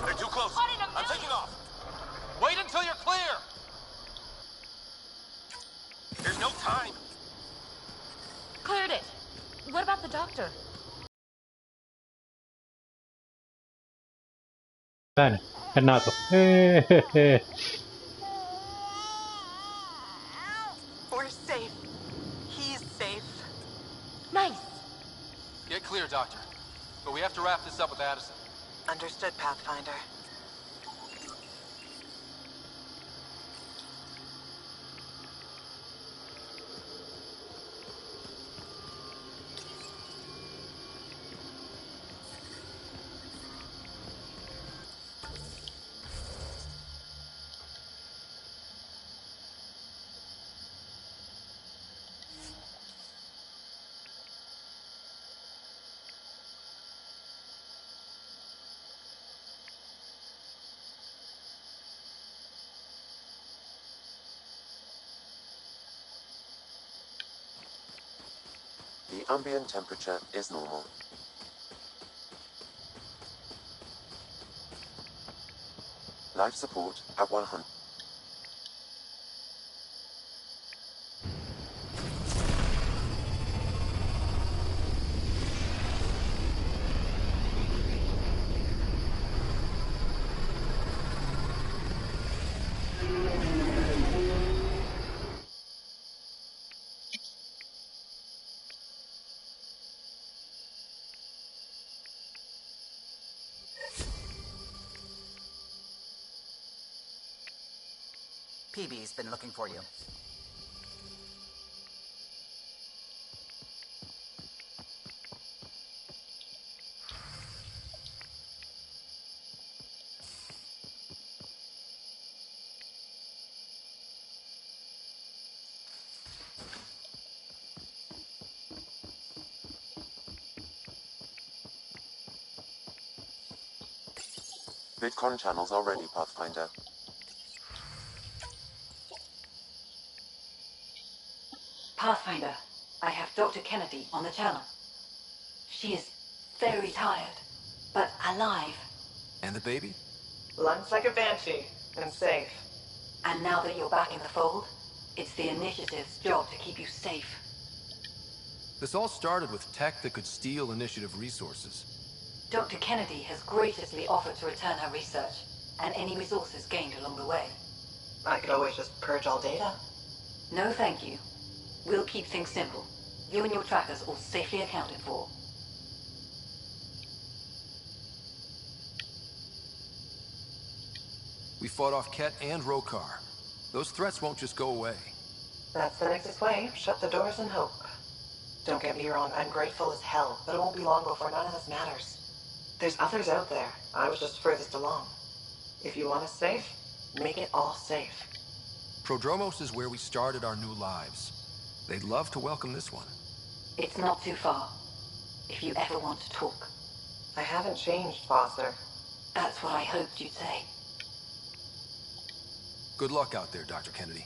They're too close. I'm taking off. Wait until you're clear. There's no time. Cleared it. What about the doctor? Bene, è nato. We're safe. He's safe. Nice. Get clear, Doctor. But we have to wrap this up with Addison. Understood, Pathfinder. The ambient temperature is normal. Life support at 100. PB's been looking for you. VidCon channels are ready, Pathfinder. Pathfinder, I have Dr. Kennedy on the channel. She is very tired, but alive. And the baby? Lungs like a banshee, and safe. And now that you're back in the fold, it's the Initiative's job to keep you safe. This all started with tech that could steal Initiative resources. Dr. Kennedy has graciously offered to return her research, and any resources gained along the way. I could always just purge all data. No thank you. We'll keep things simple. You and your trackers all safely accounted for. We fought off Ket and Rokar. Those threats won't just go away. That's the Nexus way. Shut the doors and hope. Don't get me wrong, I'm grateful as hell, but it won't be long before none of this matters. There's others out there. I was just furthest along. If you want us safe, make it all safe. Prodromos is where we started our new lives. They'd love to welcome this one. It's not too far, if you ever want to talk. I haven't changed, Foster. That's what I hoped you'd say. Good luck out there, Dr. Kennedy.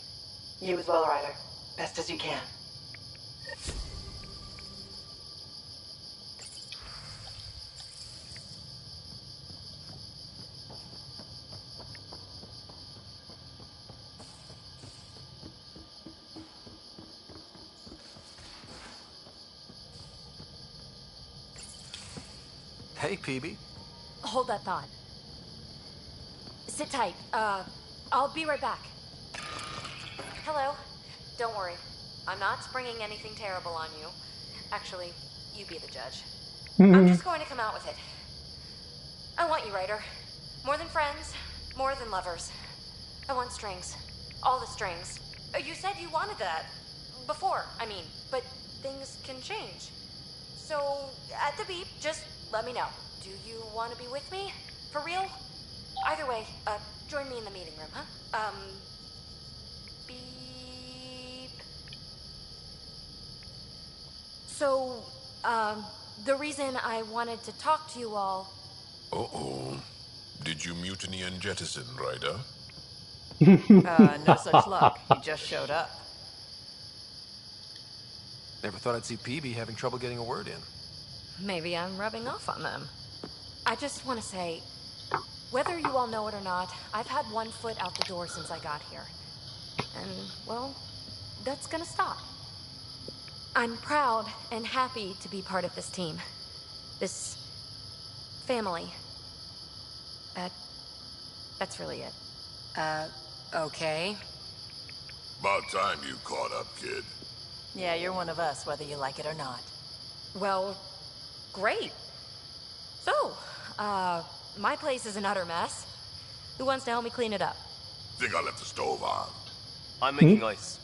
You as well, Ryder. Best as you can. Hey, PB. Hold that thought. Sit tight. I'll be right back. Hello. Don't worry. I'm not springing anything terrible on you. Actually, you be the judge. I'm just going to come out with it. I want you, Ryder. More than friends, more than lovers. I want strings. All the strings. You said you wanted that. Before, I mean. But things can change. So, at the beep, just let me know. Do you want to be with me? For real? Either way, join me in the meeting room, huh? Beep. So, the reason I wanted to talk to you all... Uh-oh. Did you mutiny and jettison, Ryder? No such luck. He just showed up. Never thought I'd see PB having trouble getting a word in. Maybe I'm rubbing off on them. I just want to say, whether you all know it or not, I've had one foot out the door since I got here. And, well, that's gonna stop. I'm proud and happy to be part of this team. This family. That's really it. Okay. About time you caught up, kid. Yeah, you're one of us, whether you like it or not. Well, great. So, my place is an utter mess. Who wants to help me clean it up? Think I left the stove on. I'm making ice.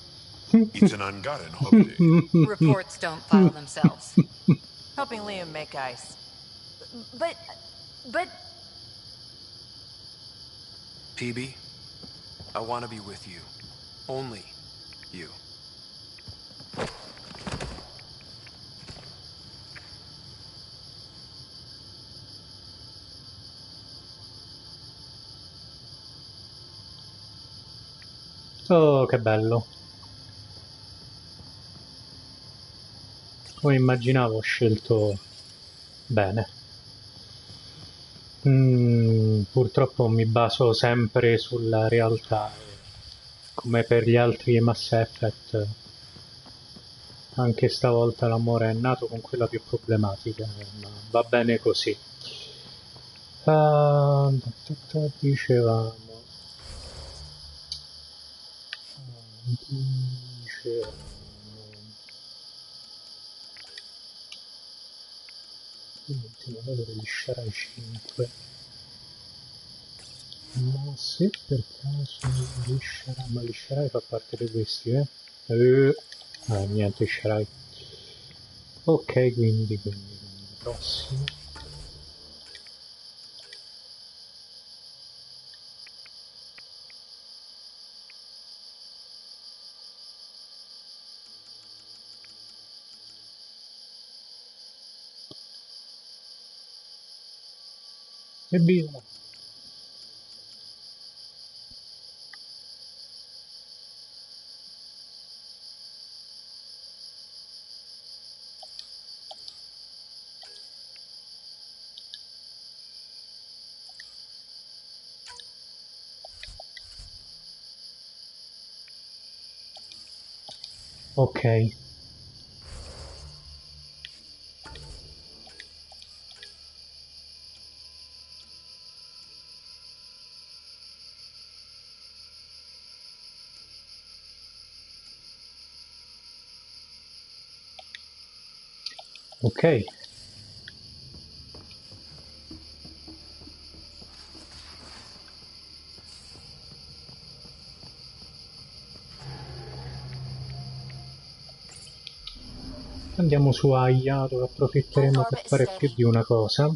It's an ungotten holiday. Reports don't file themselves. Helping Liam make ice. But... PB, I want to be with you. Only you. Oh, che bello. Come immaginavo, ho scelto bene. Purtroppo mi baso sempre sulla realtà, come per gli altri Mass Effect. Anche stavolta l'amore è nato con quella più problematica, ma va bene così. Dicevamo. L'ultimo valore liscerà i 5. Ma se per caso liscerà, ma liscerai fa parte di questi, niente, liscerai. Ok, quindi prossimo. Evviva! Ok. Ok. Andiamo su Aya, dove approfitteremo per fare più di una cosa.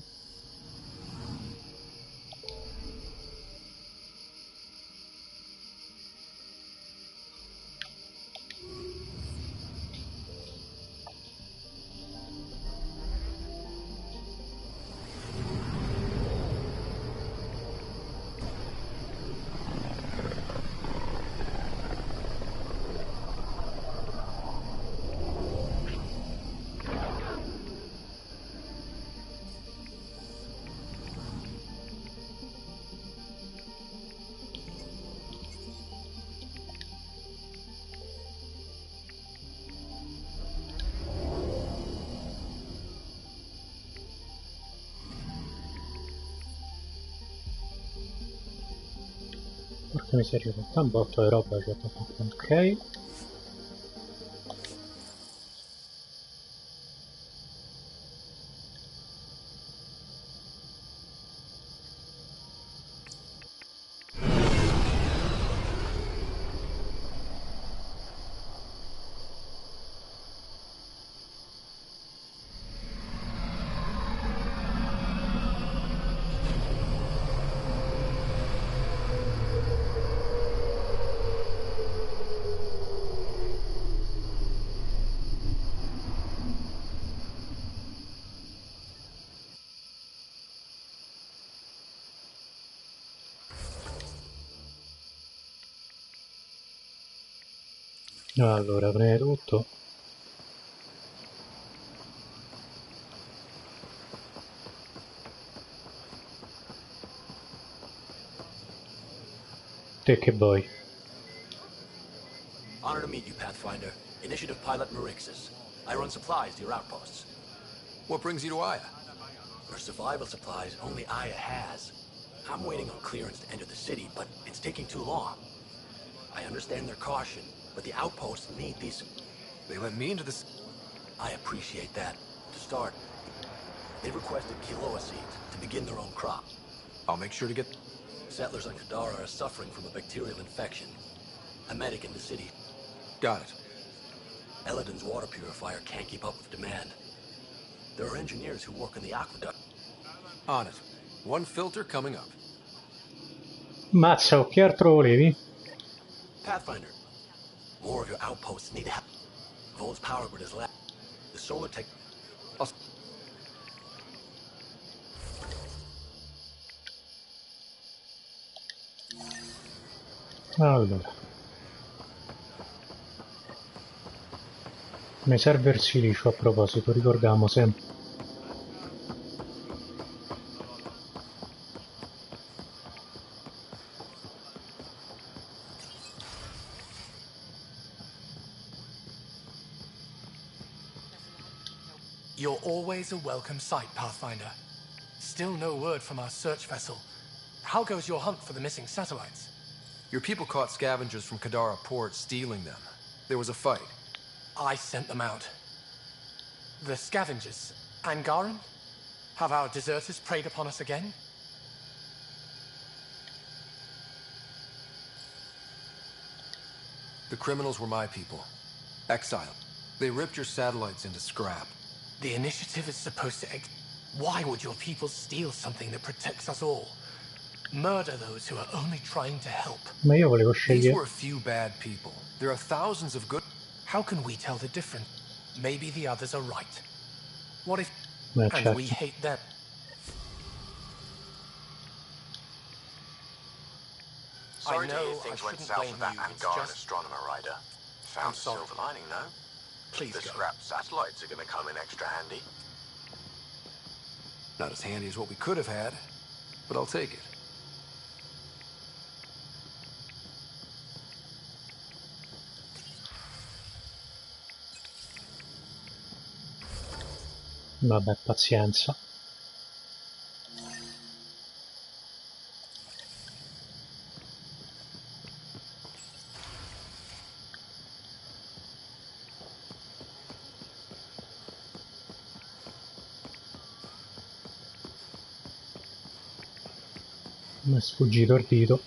Porca miseria, tutta un botto di roba c'è da fare. Ok. Allora, prima di tutto te che vuoi? Honor to meet you, Pathfinder. Initiative Pilot Marixus. I run supplies to your outposts. What brings you to Aya? For survival supplies, only Aya has. I'm waiting on clearance to enter the city, but it's taking too long. I understand their caution, but the outposts need these... They let me into this... I appreciate that. To start, they've requested Kiloa seeds to begin their own crop. I'll make sure to get... Settlers on Kadara are suffering from a bacterial infection. A medic in the city. Got it. Eladin's water purifier can't keep up with demand. There are engineers who work in the aqueduct. On it. One filter coming up. Mazza, che altro volevi? Pathfinder, more of your outposts need help. Vol's power grid is left. The solar tech... Allora, mi serve il silicio a proposito, ricordiamo sempre. You're always a welcome sight, Pathfinder. Still no word from our search vessel. How goes your hunt for the missing satellites? Your people caught scavengers from Kadara port stealing them. There was a fight. I sent them out. The scavengers? Angaran? Have our deserters preyed upon us again? The criminals were my people. Exiled. They ripped your satellites into scrap. The initiative is supposed to Why would your people steal something that protects us all? Murder those who are only trying to help. Ma io volevo These scegliere. were a few bad people. There are thousands of good... How can we tell the difference? Maybe the others are right. What if... Ma and certo. we hate them? Sorry I to know hear things I went shouldn't south blame with that you, it's Angaran just... astronomer rider. Found I'm a sorry. silver lining, though. Please The go. scrap satellites are gonna come in extra handy. Not as handy as what we could have had, but I'll take it. Vabbè, pazienza. Mi è sfuggito il dito.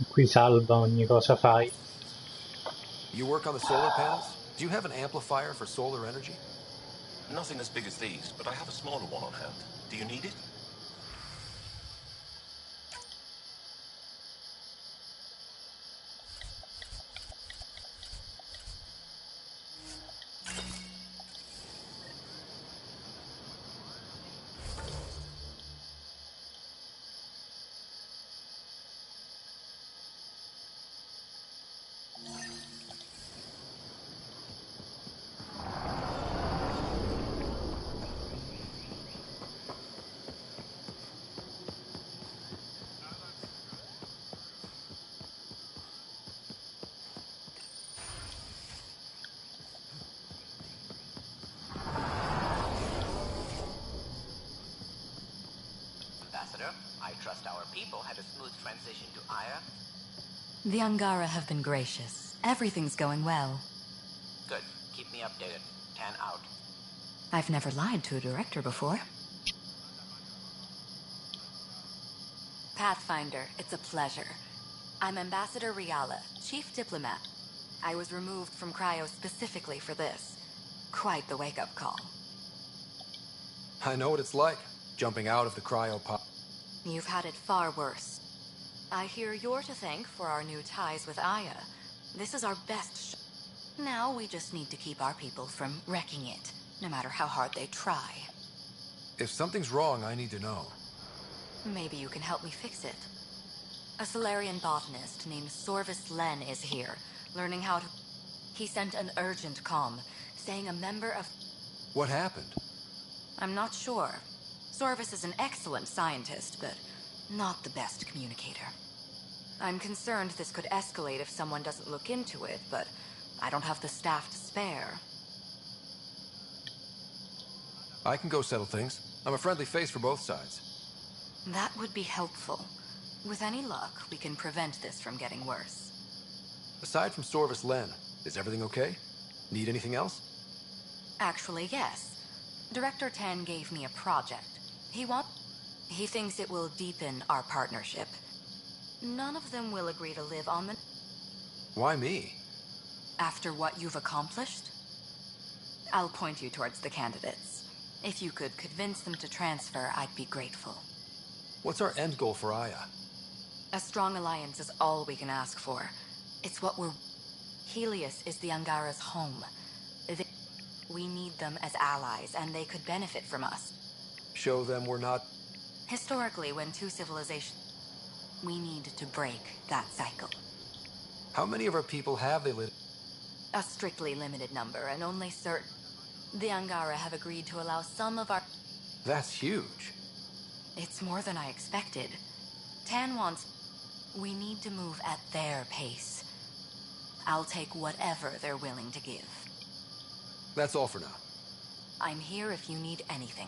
Qui salva ogni cosa fai. You work on the solar panels? Do you have an amplifier for solar energy? Nothing as big as these, but I have a smaller one on hand. Do you need it? Ambassador. I trust our people had a smooth transition to Aya. The Angara have been gracious. Everything's going well. Good. Keep me updated. 10 out. I've never lied to a director before. Pathfinder, it's a pleasure. I'm Ambassador Riala, Chief Diplomat. I was removed from Cryo specifically for this. Quite the wake-up call. I know what it's like, jumping out of the cryopod. You've had it far worse. I hear you're to thank for our new ties with Aya. This is our best Now we just need to keep our people from wrecking it, no matter how hard they try. If something's wrong, I need to know. Maybe you can help me fix it. A Solarian botanist named Sorvis Len is here, learning how to... He sent an urgent comm, saying a member of... What happened? I'm not sure. Sorvis is an excellent scientist, but not the best communicator. I'm concerned this could escalate if someone doesn't look into it, but I don't have the staff to spare. I can go settle things. I'm a friendly face for both sides. That would be helpful. With any luck, we can prevent this from getting worse. Aside from Sorvis Len, is everything okay? Need anything else? Actually, yes. Director Tan gave me a project. He thinks it will deepen our partnership. None of them will agree to live on the... Why me? After what you've accomplished? I'll point you towards the candidates. If you could convince them to transfer, I'd be grateful. What's our end goal for Aya? A strong alliance is all we can ask for. It's what we're... Helios is the Angara's home. We need them as allies, and they could benefit from us. Show them we're not... Historically, when two civilizations... We need to break that cycle. How many of our people have they lit? A strictly limited number, and only certain... The Angara have agreed to allow some of our... That's huge. It's more than I expected. Tan wants... We need to move at their pace. I'll take whatever they're willing to give. That's all for now. I'm here if you need anything.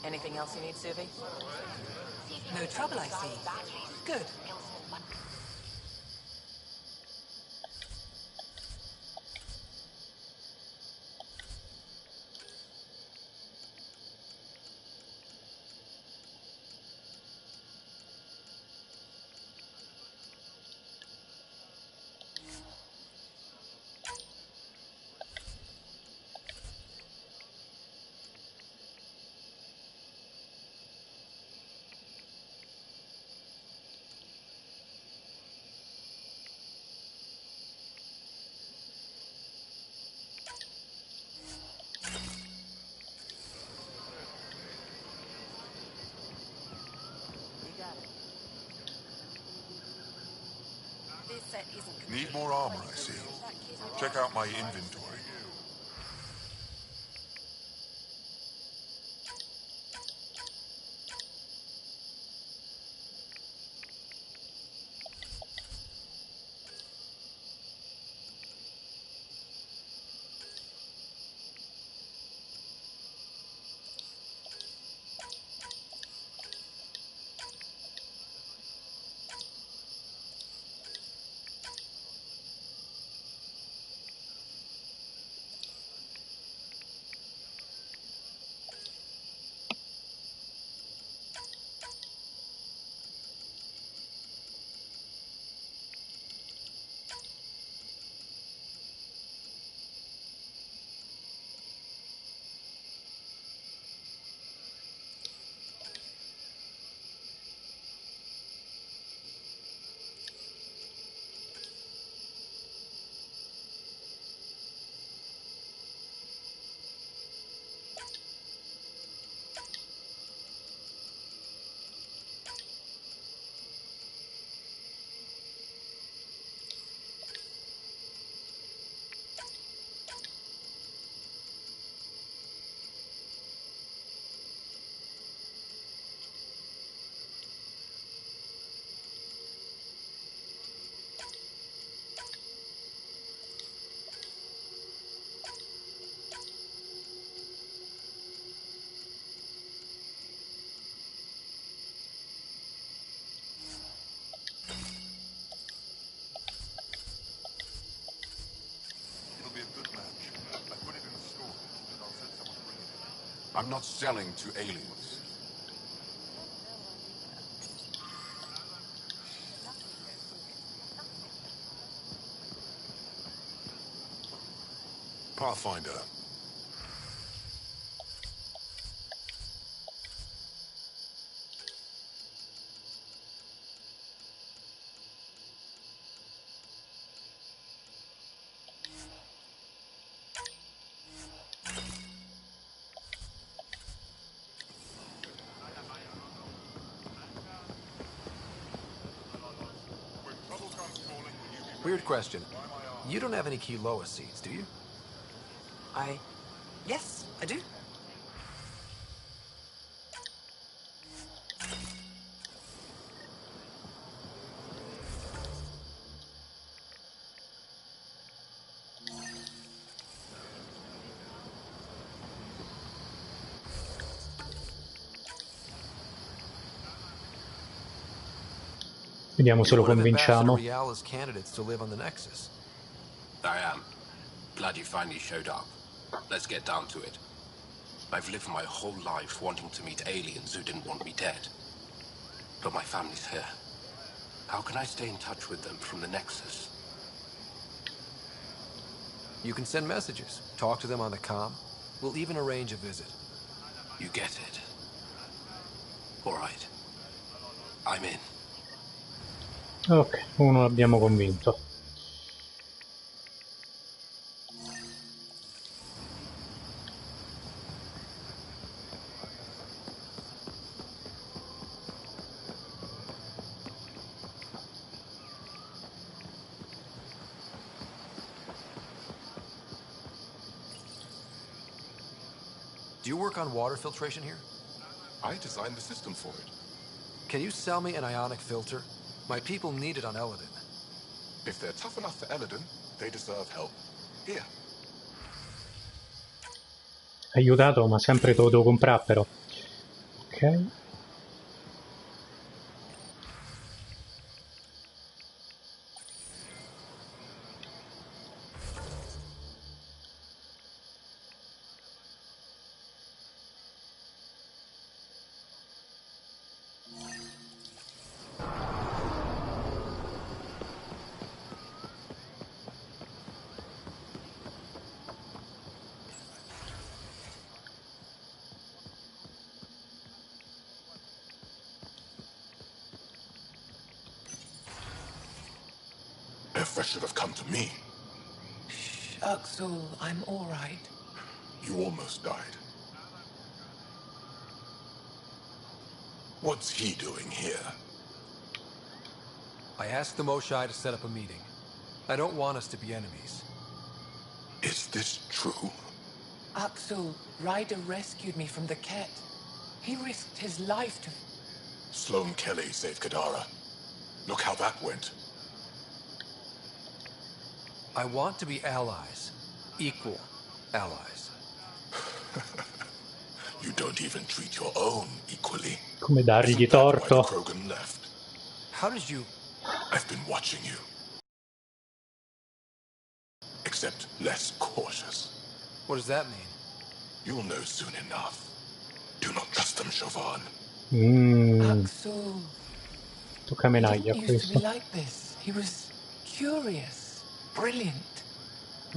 Anything else you need, Suvi? No trouble, I see. Good. Need more armor, I see. Check out my inventory. I'm not selling to aliens. Pathfinder. Weird question. You don't have any Kiloa seeds, do you? Yes, I do. Vediamo se You're lo one of Ambassador convinciamo. Riala's candidates to live on the Nexus. I am. Glad you finally showed up. Let's get down to it. I've lived my whole life wanting to meet aliens who didn't want me dead. But my family's here. How can I stay in touch with them from the Nexus? You can send messages, talk to them on the comm. We'll even arrange a visit. You get it. All right. I'm in. Ok, uno l'abbiamo convinto. Do you work on water filtration here? I designed the system for it. Can you sell me an ionic filter? My people need it on Eladin. If they're tough enough for Eladin, they deserve help. Here. Aiutato, ma sempre te lo devo comprare però. Ok. Efra should have come to me. Axel, I'm all right. You almost died. What's he doing here? I asked the Moshai to set up a meeting. I don't want us to be enemies. Is this true? Axel, Ryder rescued me from the Ket. He risked his life to... Sloane Kelly saved Kadara. Look how that went. I want to be allies. Equal allies. You don't even treat your own equally. Come dargli Isn't that why the torto? Krogan left? How did you... I've been watching you. Except less cautious. What does that mean? You'll know soon enough. Do not trust them, Chauvin. Axel, Tocca he menaglia didn't used to be questo. like this. He was curious, brilliant.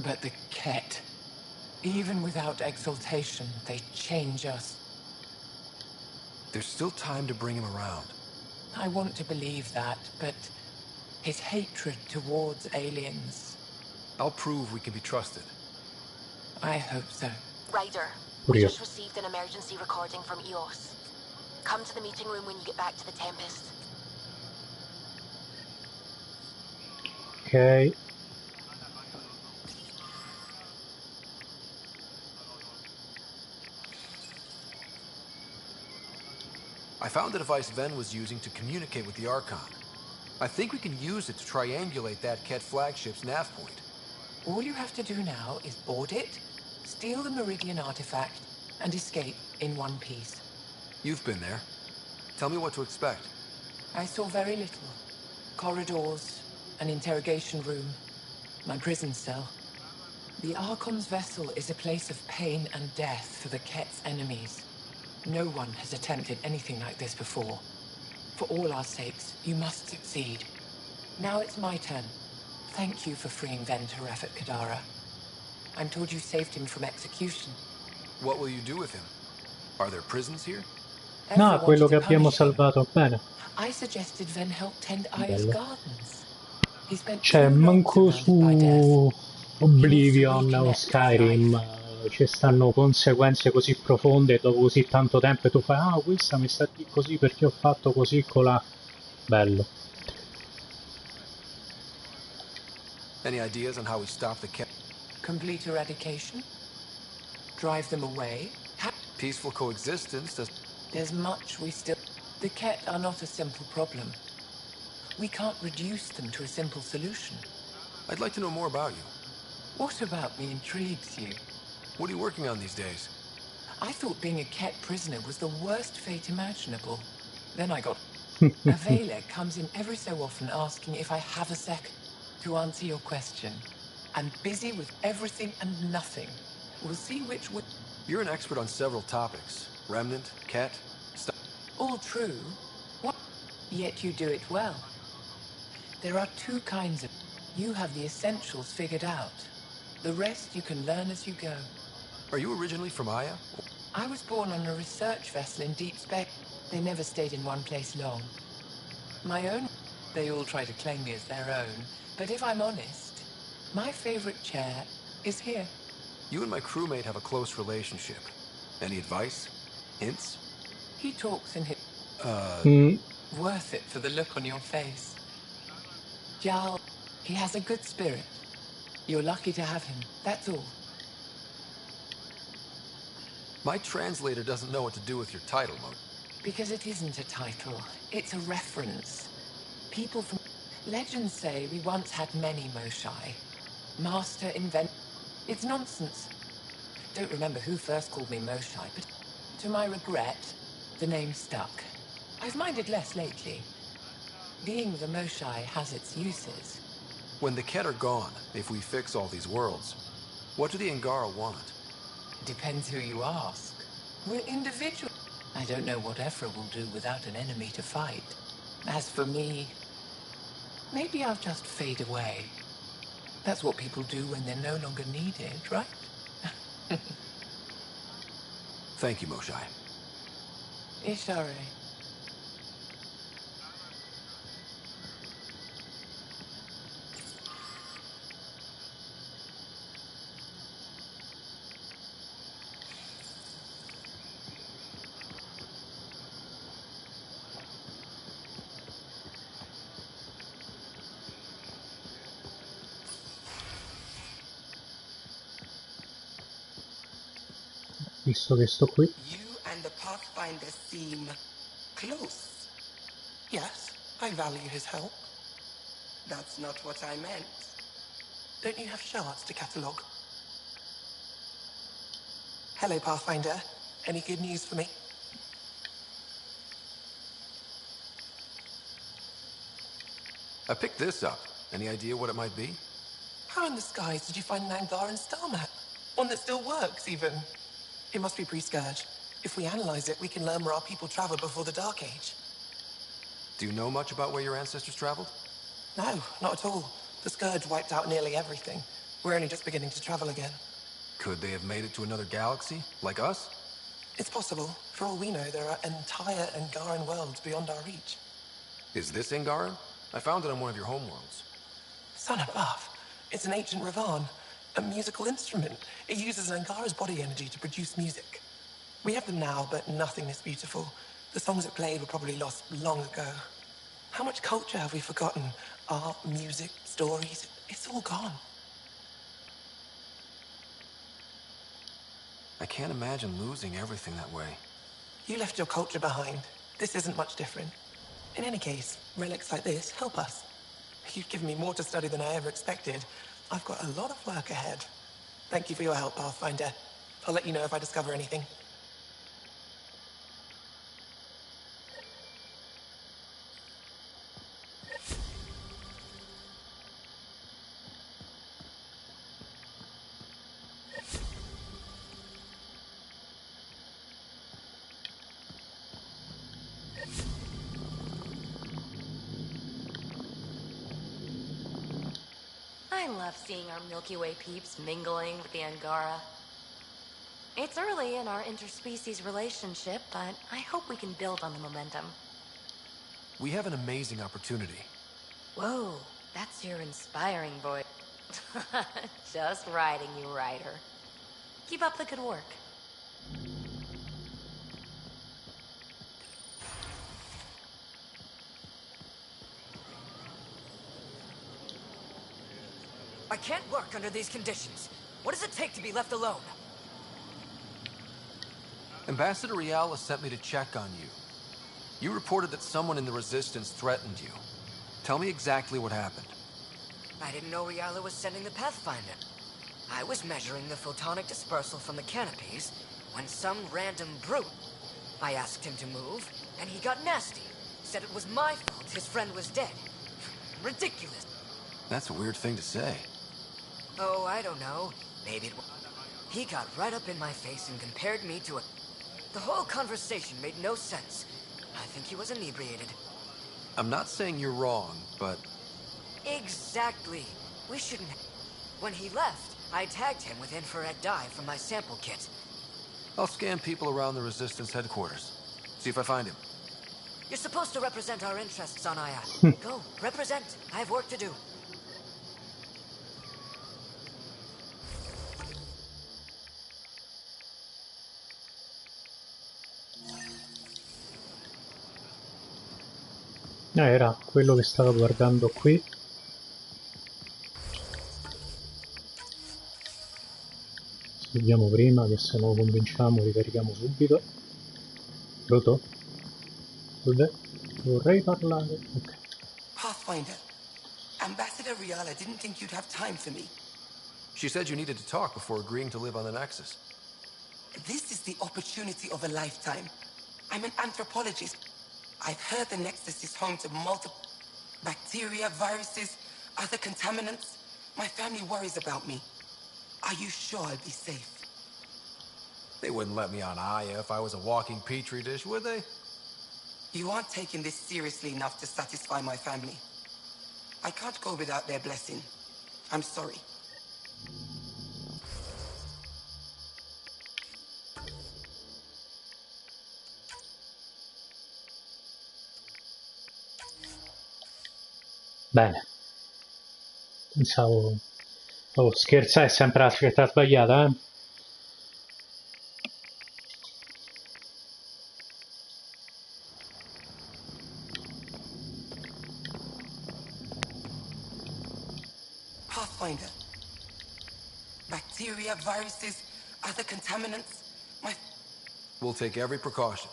But the Ket, even without exaltation, they change us. There's still time to bring him around. I want to believe that, but his hatred towards aliens... I'll prove we can be trusted. I hope so. Ryder, Pure we io. just received an emergency recording from EOS. Come to the meeting room when you get back to the Tempest. Ok. I found the device Ven was using to communicate with the Archon. I think we can use it to triangulate that Ket flagship's nav point. All you have to do now is board it, steal the Meridian artifact, and escape in one piece. You've been there. Tell me what to expect. I saw very little. Corridors, an interrogation room, my prison cell. The Archon's vessel is a place of pain and death for the Ket's enemies. No one has attempted anything like this before. For all our sakes, you must succeed. Now it's my turn. Thank you for freeing Ven Teref at Kadara. I'm told you saved him from execution. What will you do with him? Are there prisons here? No, Ezra quello wanted che to abbiamo punish him. salvato, bene. I suggested Ven help tend Aya's Bello. gardens. He spent Cioè, too long manco surrounded by death. su He needs to Oblivion o reconnect with Skyrim life. ci stanno conseguenze così profonde e dopo così tanto tempo e tu fai, ah, questa mi sta di così perché ho fatto così con la... Bello. Any ideas on how we stop the Ket? Complete eradication? Drive them away? Peaceful coexistence does... There's much we still... The Ket are not a simple problem. We can't reduce them to a simple solution. I'd like to know more about you. What about me intrigues you? What are you working on these days? I thought being a Ket prisoner was the worst fate imaginable. Then I got... A Vela comes in every so often asking if I have a second to answer your question. I'm busy with everything and nothing. We'll see which way... You're an expert on several topics. Remnant, Ket, stuff. All true. What? Yet you do it well. There are two kinds of... You have the essentials figured out. The rest you can learn as you go. Are you originally from Aya? I was born on a research vessel in deep space. They never stayed in one place long. My own... They all try to claim me as their own. But if I'm honest, my favorite chair is here. You and my crewmate have a close relationship. Any advice? Hints? He talks in his... Worth it for the look on your face. Jarl, he has a good spirit. You're lucky to have him, that's all. My translator doesn't know what to do with your title, Mo. Because it isn't a title, it's a reference. People from... Legends say we once had many Moshai. Master invent... It's nonsense. Don't remember who first called me Moshai, but to my regret, the name stuck. I've minded less lately. Being the Moshai has its uses. When the Ket are gone, if we fix all these worlds, what do the Angara want? Depends who you ask. We're individual. I don't know what Ephra will do without an enemy to fight. As for me, maybe I'll just fade away. That's what people do when they're no longer needed, right? Thank you, Moshai. Ishare. Visto che sto qui. You and the Pathfinder seem close. Yes, I value his help. That's not what I meant. Don't you have shards to catalogue? Hello, Pathfinder. Any good news for me? I picked this up. Any idea what it might be? How in the skies did you find an Angaran star map? One that still works, even. It must be pre-Scourge. If we analyze it, we can learn where our people traveled before the Dark Age. Do you know much about where your ancestors traveled? No, not at all. The Scourge wiped out nearly everything. We're only just beginning to travel again. Could they have made it to another galaxy, like us? It's possible. For all we know, there are entire Angaran worlds beyond our reach. Is this Angaran? I found it on one of your homeworlds. Son above. It's an ancient Ravan. A musical instrument. It uses Angara's body energy to produce music. We have them now, but nothing is beautiful. The songs it played were probably lost long ago. How much culture have we forgotten? Art, music, stories, it's all gone. I can't imagine losing everything that way. You left your culture behind. This isn't much different. In any case, relics like this help us. You've given me more to study than I ever expected. I've got a lot of work ahead. Thank you for your help, Pathfinder. I'll let you know if I discover anything. love seeing our Milky Way peeps mingling with the Angara. It's early in our interspecies relationship, but I hope we can build on the momentum. We have an amazing opportunity. Whoa, that's your inspiring voice. Just riding you, Ryder. Keep up the good work. I can't work under these conditions. What does it take to be left alone? Ambassador Riala sent me to check on you. You reported that someone in the Resistance threatened you. Tell me exactly what happened. I didn't know Riala was sending the Pathfinder. I was measuring the photonic dispersal from the canopies when some random brute... I asked him to move, and he got nasty. Said it was my fault his friend was dead. Ridiculous. That's a weird thing to say. Oh, I don't know. Maybe it was... He got right up in my face and compared me to a... The whole conversation made no sense. I think he was inebriated. I'm not saying you're wrong, but... Exactly. We shouldn't... When he left, I tagged him with infrared dye from my sample kit. I'll scan people around the Resistance headquarters. See if I find him. You're supposed to represent our interests on Aya. Go, represent. I have work to do. Era quello che stavo guardando qui. Salviamo prima, che se no convinciamo ricarichiamo subito. Pronto? Dov'è? Vorrei parlare. Ok. Pathfinder, Ambassador Riala didn't think you'd have time for me. She said you needed to talk before agreeing to live on the Nexus. This is the opportunity of a lifetime. I'm an anthropologist. I've heard the Nexus is home to multiple bacteria, viruses, other contaminants. My family worries about me. Are you sure I'll be safe? They wouldn't let me on Aya if I was a walking petri dish, would they? You aren't taking this seriously enough to satisfy my family. I can't go without their blessing. I'm sorry. Bene. Pensavo... Oh, scherza, è sempre la scelta sbagliata, eh? Pathfinder. Bacteria, viruses, other contaminants. We'll take every precaution.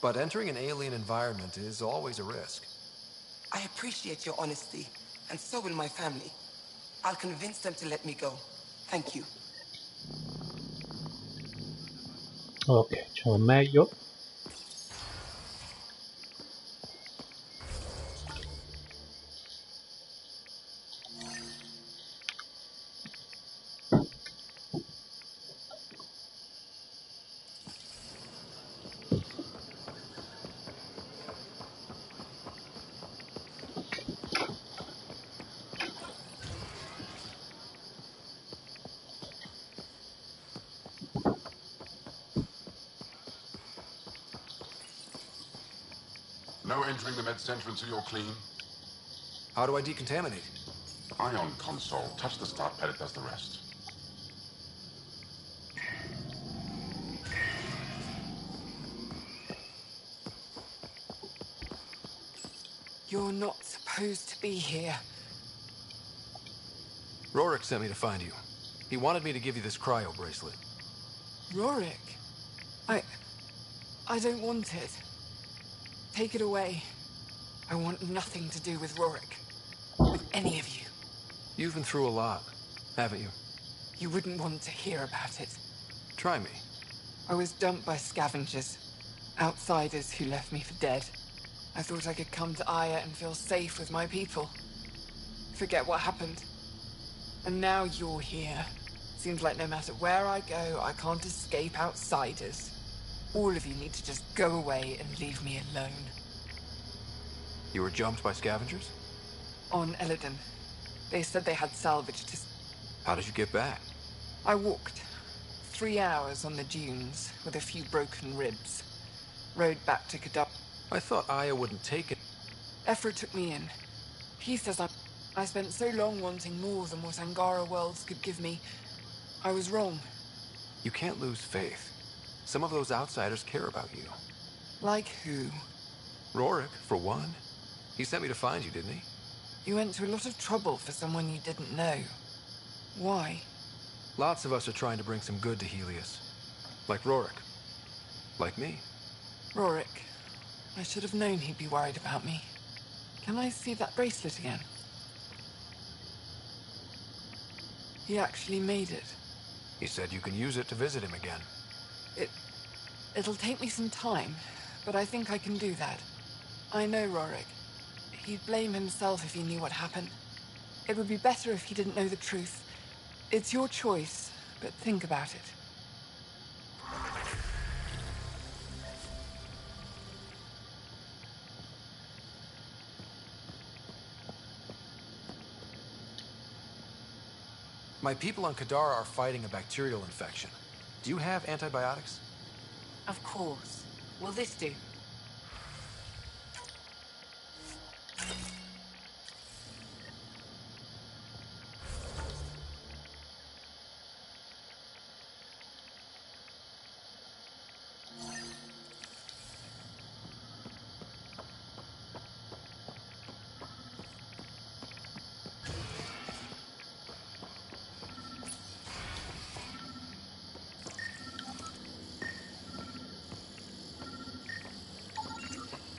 But entering an alien environment is always a risk. I appreciate your honesty, and so will my family. I'll convince them to let me go. Thank you. Ok, facciamo meglio. No entering the med center until you're clean. How do I decontaminate? Ion console. Touch the start pad, it does the rest. You're not supposed to be here. Rorik sent me to find you. He wanted me to give you this cryo bracelet. Rorik? I don't want it. Take it away. I want nothing to do with Rorik. With any of you. You've been through a lot, haven't you? You wouldn't want to hear about it. Try me. I was dumped by scavengers. Outsiders who left me for dead. I thought I could come to Aya and feel safe with my people. Forget what happened. And now you're here. Seems like no matter where I go, I can't escape outsiders. All of you need to just go away and leave me alone. You were jumped by scavengers? On Eladon. They said they had salvage to... How did you get back? I walked 3 hours on the dunes with a few broken ribs. Rode back to Kadar. I thought Aya wouldn't take it. Ephra took me in. He says I spent so long wanting more than what Angara Worlds could give me. I was wrong. You can't lose faith. Some of those outsiders care about you. Like who? Rorik, for one. He sent me to find you, didn't he? You went to a lot of trouble for someone you didn't know. Why? Lots of us are trying to bring some good to Helios. Like Rorik. Like me. Rorik. I should have known he'd be worried about me. Can I see that bracelet again? He actually made it. He said you can use it to visit him again. It'll take me some time, but I think I can do that. I know Rorik. He'd blame himself if he knew what happened. It would be better if he didn't know the truth. It's your choice, but think about it. My people on Kadar are fighting a bacterial infection. Do you have antibiotics? Of course. Will this do?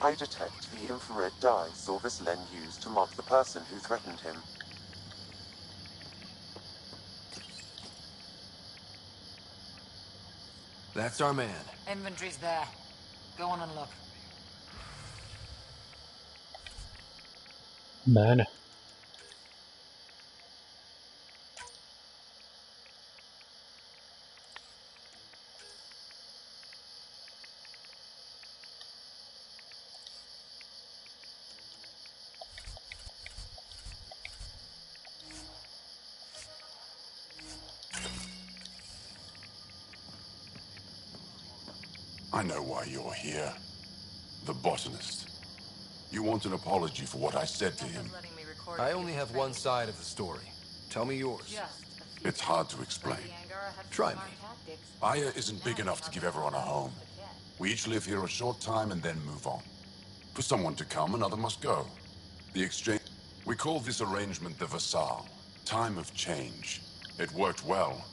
I detect the infrared dye Silvis Len used to mark the person who threatened him. That's our man. Inventory's there. Go on and look. Bene. I know why you're here. The botanist. You want an apology for what I said to him. I only have one side of the story. Tell me yours. It's hard to explain. Try me. Aya isn't big enough to give everyone a home. We each live here a short time and then move on. For someone to come, another must go. The exchange... We call this arrangement the Vassal. Time of change. It worked well.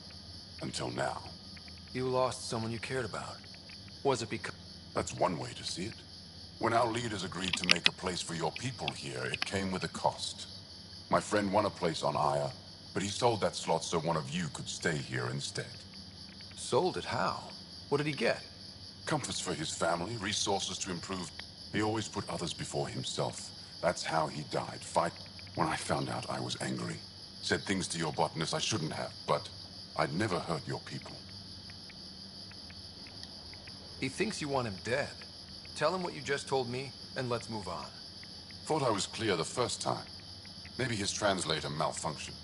Until now. You lost someone you cared about. Was it because... That's one way to see it. When our leaders agreed to make a place for your people here, it came with a cost. My friend won a place on Aya, but he sold that slot so one of you could stay here instead. Sold it how? What did he get? Comforts for his family, resources to improve. He always put others before himself. That's how he died, fight. When I found out, I was angry. Said things to your botanist I shouldn't have, but I'd never hurt your people. He thinks you want him dead. Tell him what you just told me, and let's move on. Thought I was clear the first time. Maybe his translator malfunctioned.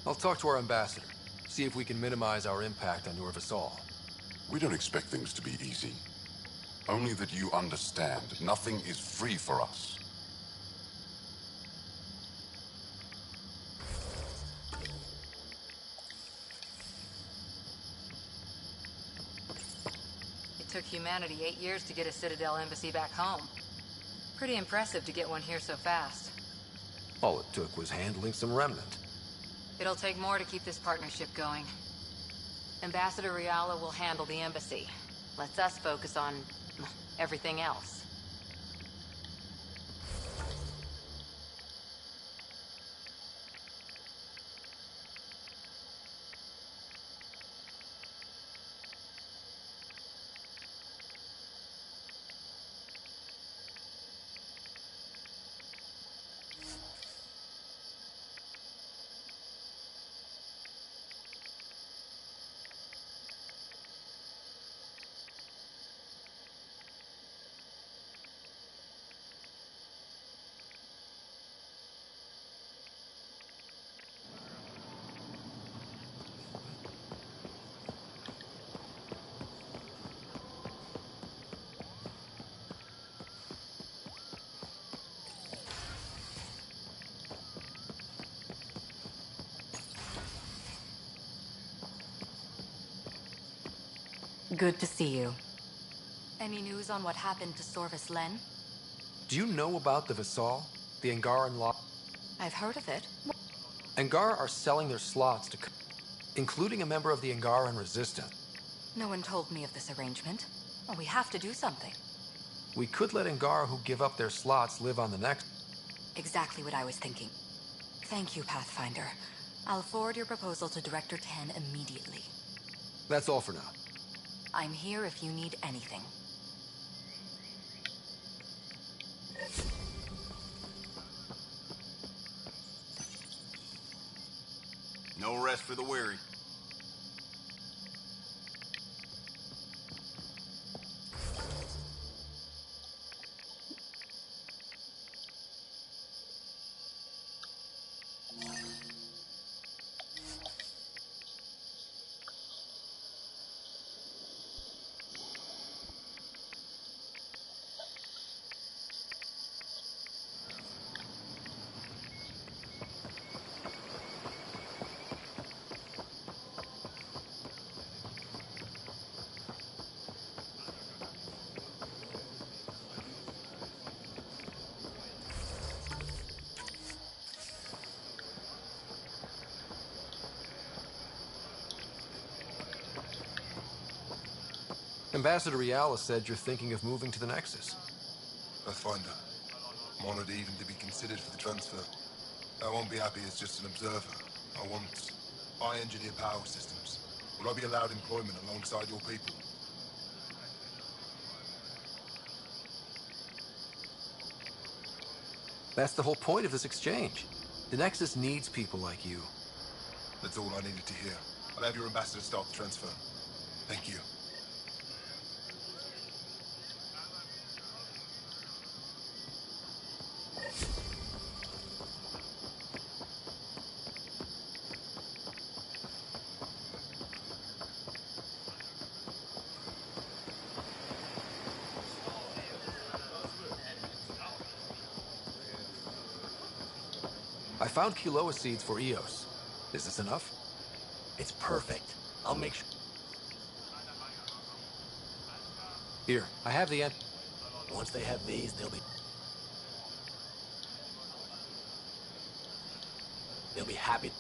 I'll talk to our ambassador. See if we can minimize our impact on your Vassal. We don't expect things to be easy. Only that you understand, nothing is free for us. It took humanity 8 years to get a Citadel embassy back home. Pretty impressive to get one here so fast. All it took was handling some remnant. It'll take more to keep this partnership going. Ambassador Riala will handle the embassy. Lets us focus on everything else. Good to see you. Any news on what happened to Sorvis Len? Do you know about the Vassal? The Angaran law? I've heard of it. Angara are selling their slots to... including a member of the Angaran resistance. No one told me of this arrangement. Well, we have to do something. We could let Angara who give up their slots live on the next... Exactly what I was thinking. Thank you, Pathfinder. I'll forward your proposal to Director 10 immediately. That's all for now. I'm here if you need anything. No rest for the weary. Ambassador Riala said you're thinking of moving to the Nexus. Pathfinder. I'm honored even to be considered for the transfer. I won't be happy as just an observer. I engineer power systems. Will I be allowed employment alongside your people? That's the whole point of this exchange. The Nexus needs people like you. That's all I needed to hear. I'll have your ambassador start the transfer. Thank you. I found Kiloa seeds for Eos. Is this enough? It's perfect. I'll make sure. Here, I have the Once they have these, they'll be happy.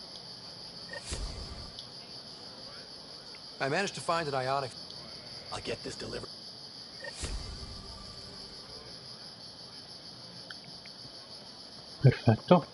I managed to find an ionic... I'll get this delivered. Perfetto.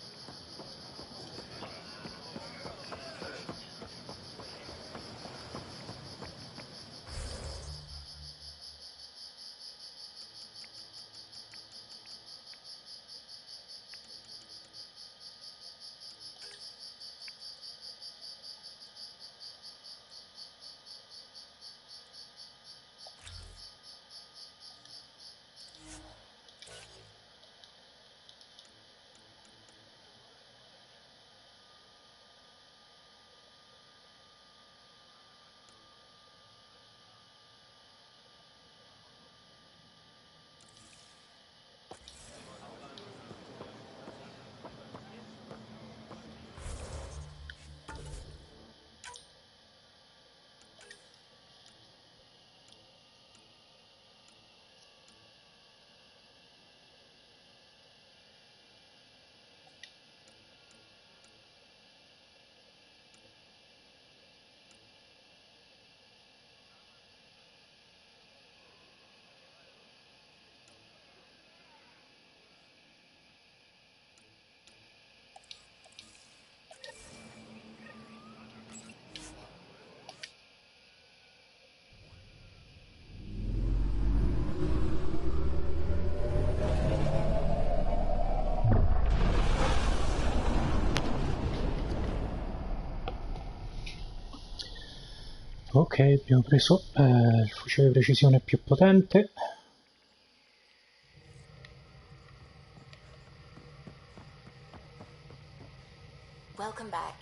Ok, abbiamo preso il fucile di precisione più potente. Welcome back.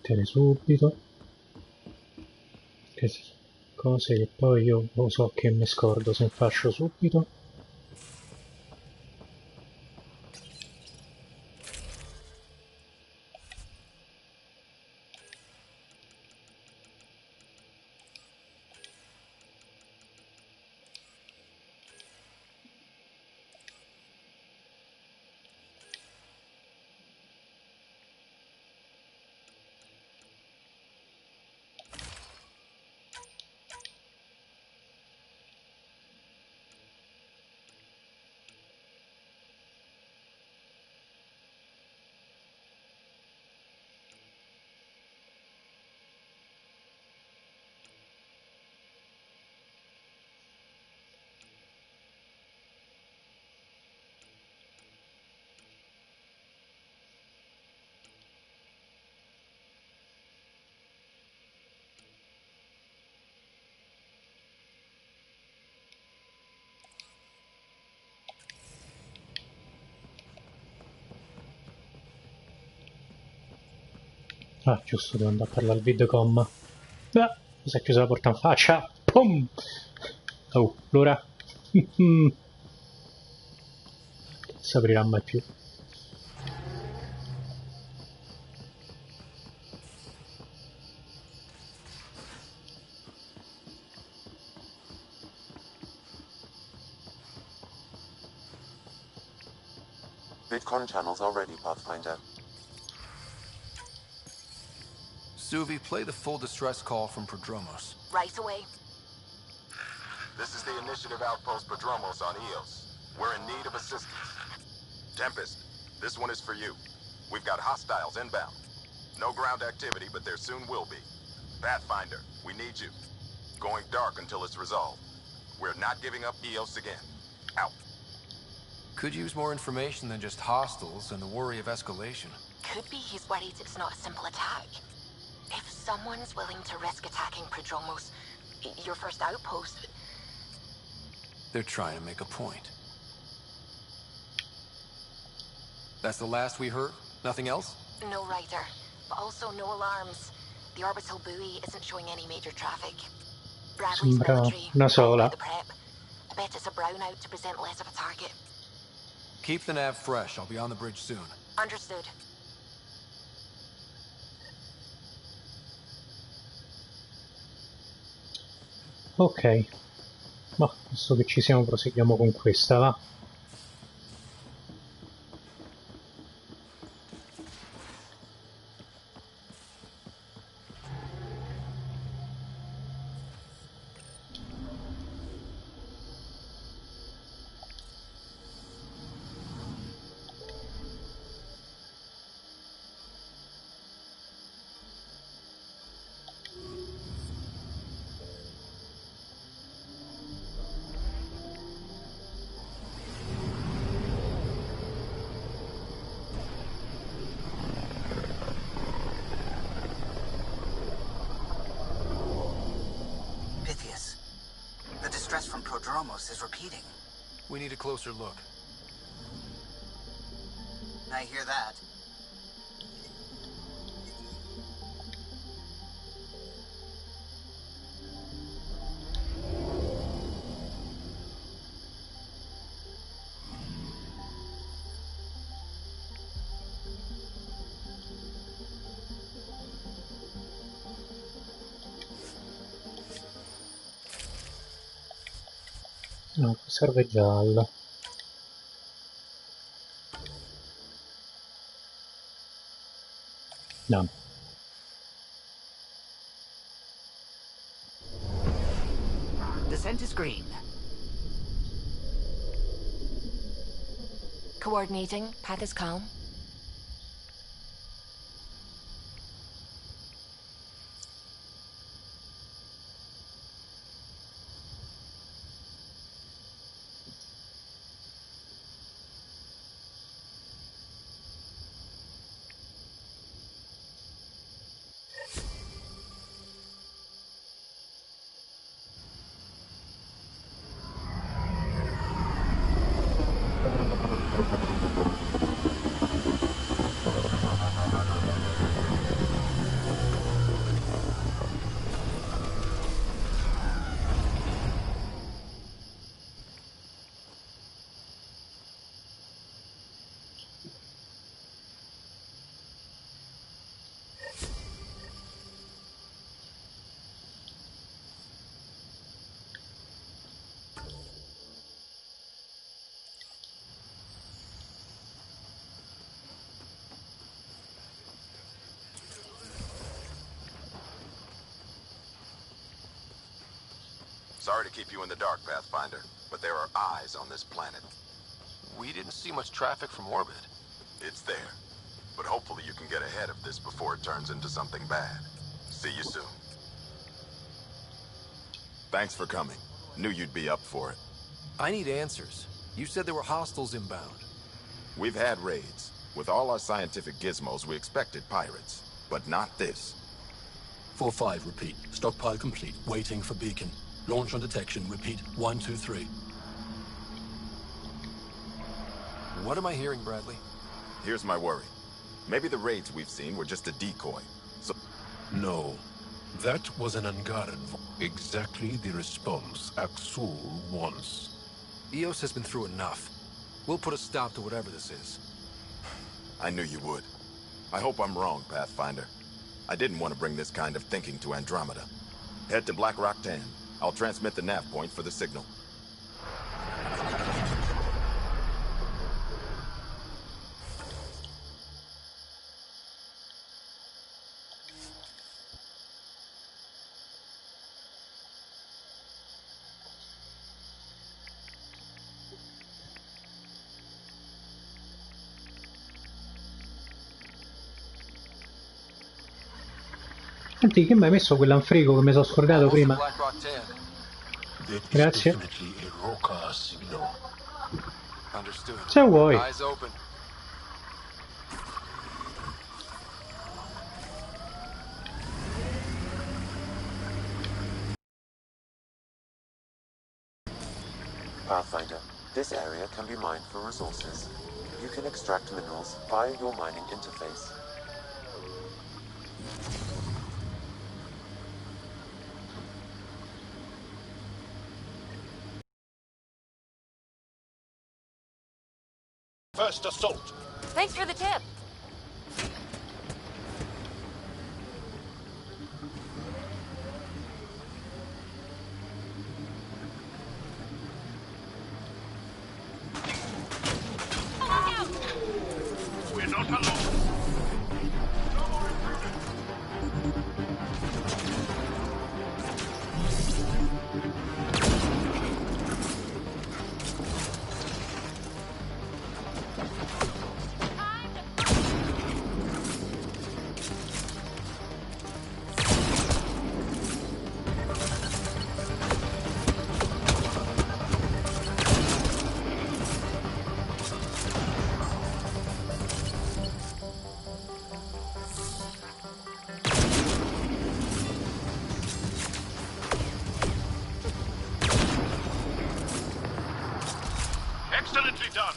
mettere subito. Cose che poi io lo so che mi scordo se faccio subito. Ah, giusto, devo andare a parlare al videocom. Ah, mi si è chiusa la porta in faccia. Pum! Oh, l'ora. Non si aprirà mai più. Bitcoin channels are ready, Pathfinder. Suvi, play the full distress call from Prodromos. Right away. This is the Initiative Outpost Prodromos on Eos. We're in need of assistance. Tempest, this one is for you. We've got hostiles inbound. No ground activity, but there soon will be. Pathfinder, we need you. Going dark until it's resolved. We're not giving up Eos again. Out. Could use more information than just hostiles and the worry of escalation. Could be he's worried it's not a simple attack. If someone's willing to risk attacking Prodromos, your first outpost... They're trying to make a point. That's the last we heard? Nothing else? No rider, but also no alarms. The orbital buoy isn't showing any major traffic. Bradley's Sembra military, una sola. the prep. I bet it's a brownout to present less of a target. Keep the nav fresh. I'll be on the bridge soon. Understood. Ok, ma visto che ci siamo proseguiamo con questa, va? The distress from Prodromos is repeating. We need a closer look. I hear that. No, serve giallo. No. Descent is green. Coordinating. Path is calm. Sorry to keep you in the dark, Pathfinder, but there are eyes on this planet. We didn't see much traffic from orbit. It's there. But hopefully you can get ahead of this before it turns into something bad. See you soon. Thanks for coming. Knew you'd be up for it. I need answers. You said there were hostiles inbound. We've had raids. With all our scientific gizmos, we expected pirates. But not this. 4-5, repeat. Stockpile complete. Waiting for beacon. Launch on detection. Repeat. 1, 2, 3. What am I hearing, Bradley? Here's my worry. Maybe the raids we've seen were just a decoy. So... No. That was an Angaran. Exactly the response Axul wants. Eos has been through enough. We'll put a stop to whatever this is. I knew you would. I hope I'm wrong, Pathfinder. I didn't want to bring this kind of thinking to Andromeda. Head to Black Rock 10. I'll transmit the nav point for the signal. Senti, che mi hai messo quell'anfrico che mi sono scordato prima? Grazie. Se vuoi. Pathfinder, this area can be mined for resources. You can extract minerals via your mining interface. First assault. Thanks for the tip. We're not alone. Excellently done.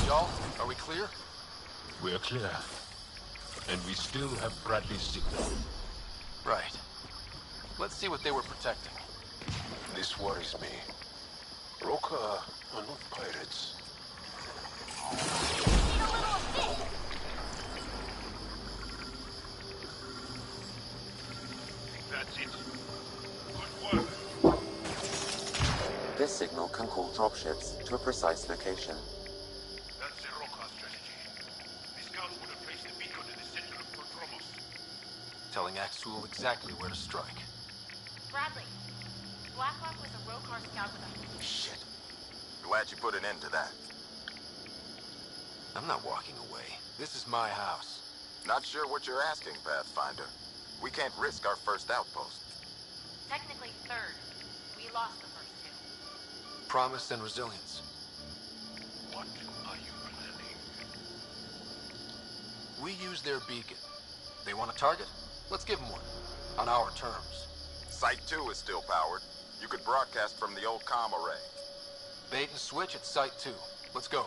Y'all, are we clear? We're clear. And we still have Bradley's signal. Right. Let's see what they were protecting. This worries me. Roka are not pirates. That's it. Good work. This signal can call dropships to a precise location. That's the Roka strategy. The scouts would have placed the beacon in the center of Prodromos. Telling Axul exactly where to strike. Bradley, Blackrock was a Rokar scout with us. Shit. Glad you put an end to that. I'm not walking away. This is my house. Not sure what you're asking, Pathfinder. We can't risk our first outpost. Technically third. We lost the first two. Promise and resilience. What are you planning? We use their beacon. They want a target? Let's give them one. On our terms. Site 2 is still powered. You could broadcast from the old comm array. Bait and switch at Site 2. Let's go.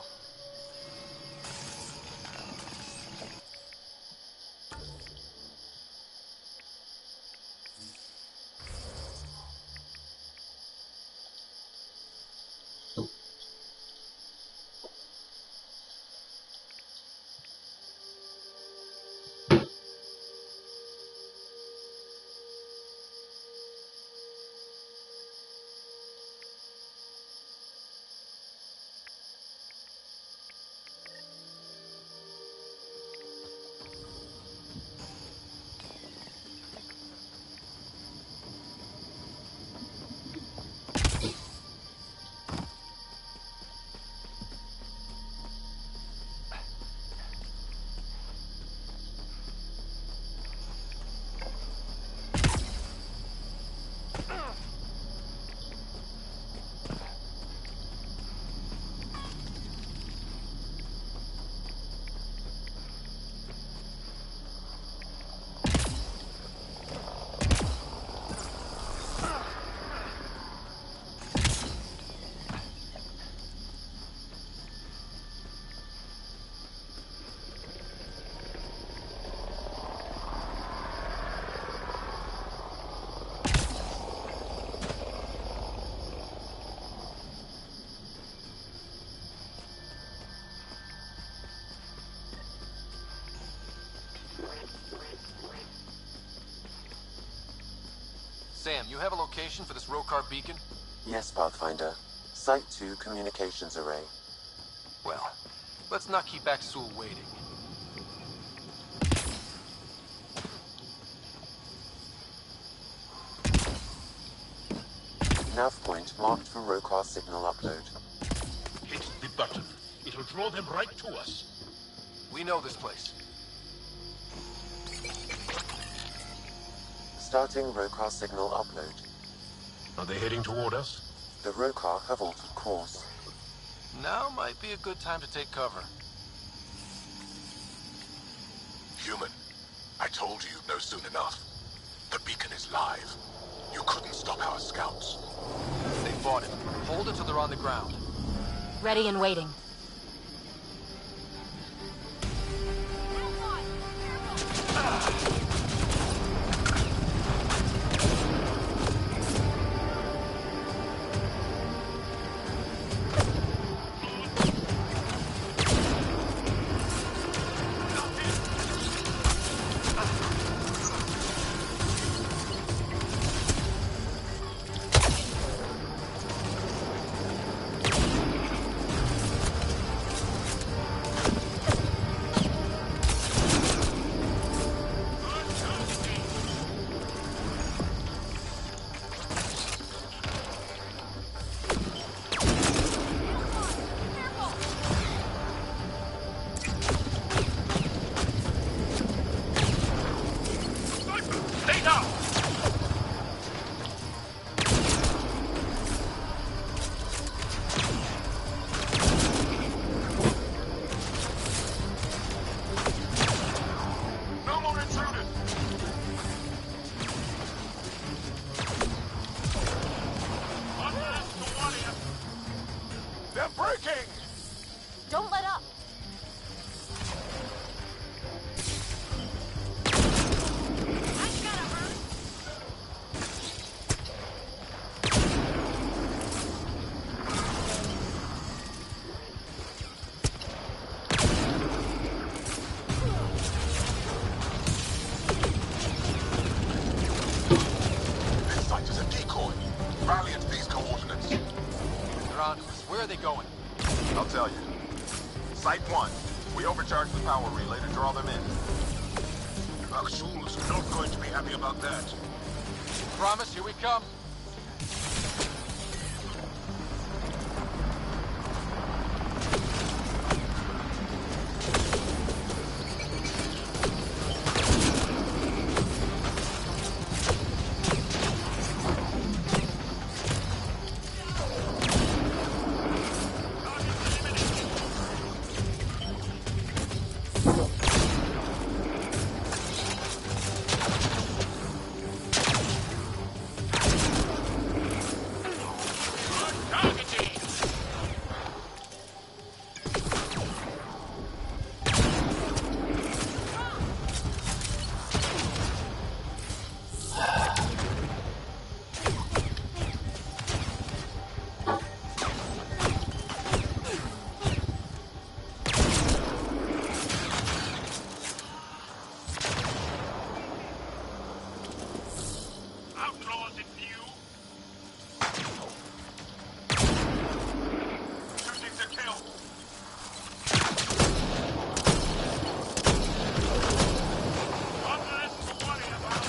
you have a location for this Rokar beacon? Yes, Pathfinder. Site 2 communications array. Well, let's not keep Axul waiting. Nav point marked for Rokar signal upload. Hit the button. It'll draw them right to us. We know this place. Starting Rokar signal upload. Are they heading toward us? The Rokar have altered course. Now might be a good time to take cover. Human, I told you you'd know soon enough. The beacon is live. You couldn't stop our scouts. They fought it. Hold it till they're on the ground. Ready and waiting. Don't let up! This site is a decoy. Rally at these coordinates. They're on to us. Where are they going? I'll tell you. Site 1. We overcharged the power relay to draw them in. Axul's not going to be happy about that. Promise, here we come. Outlaws in view. Shooting to kill. One less to worry about.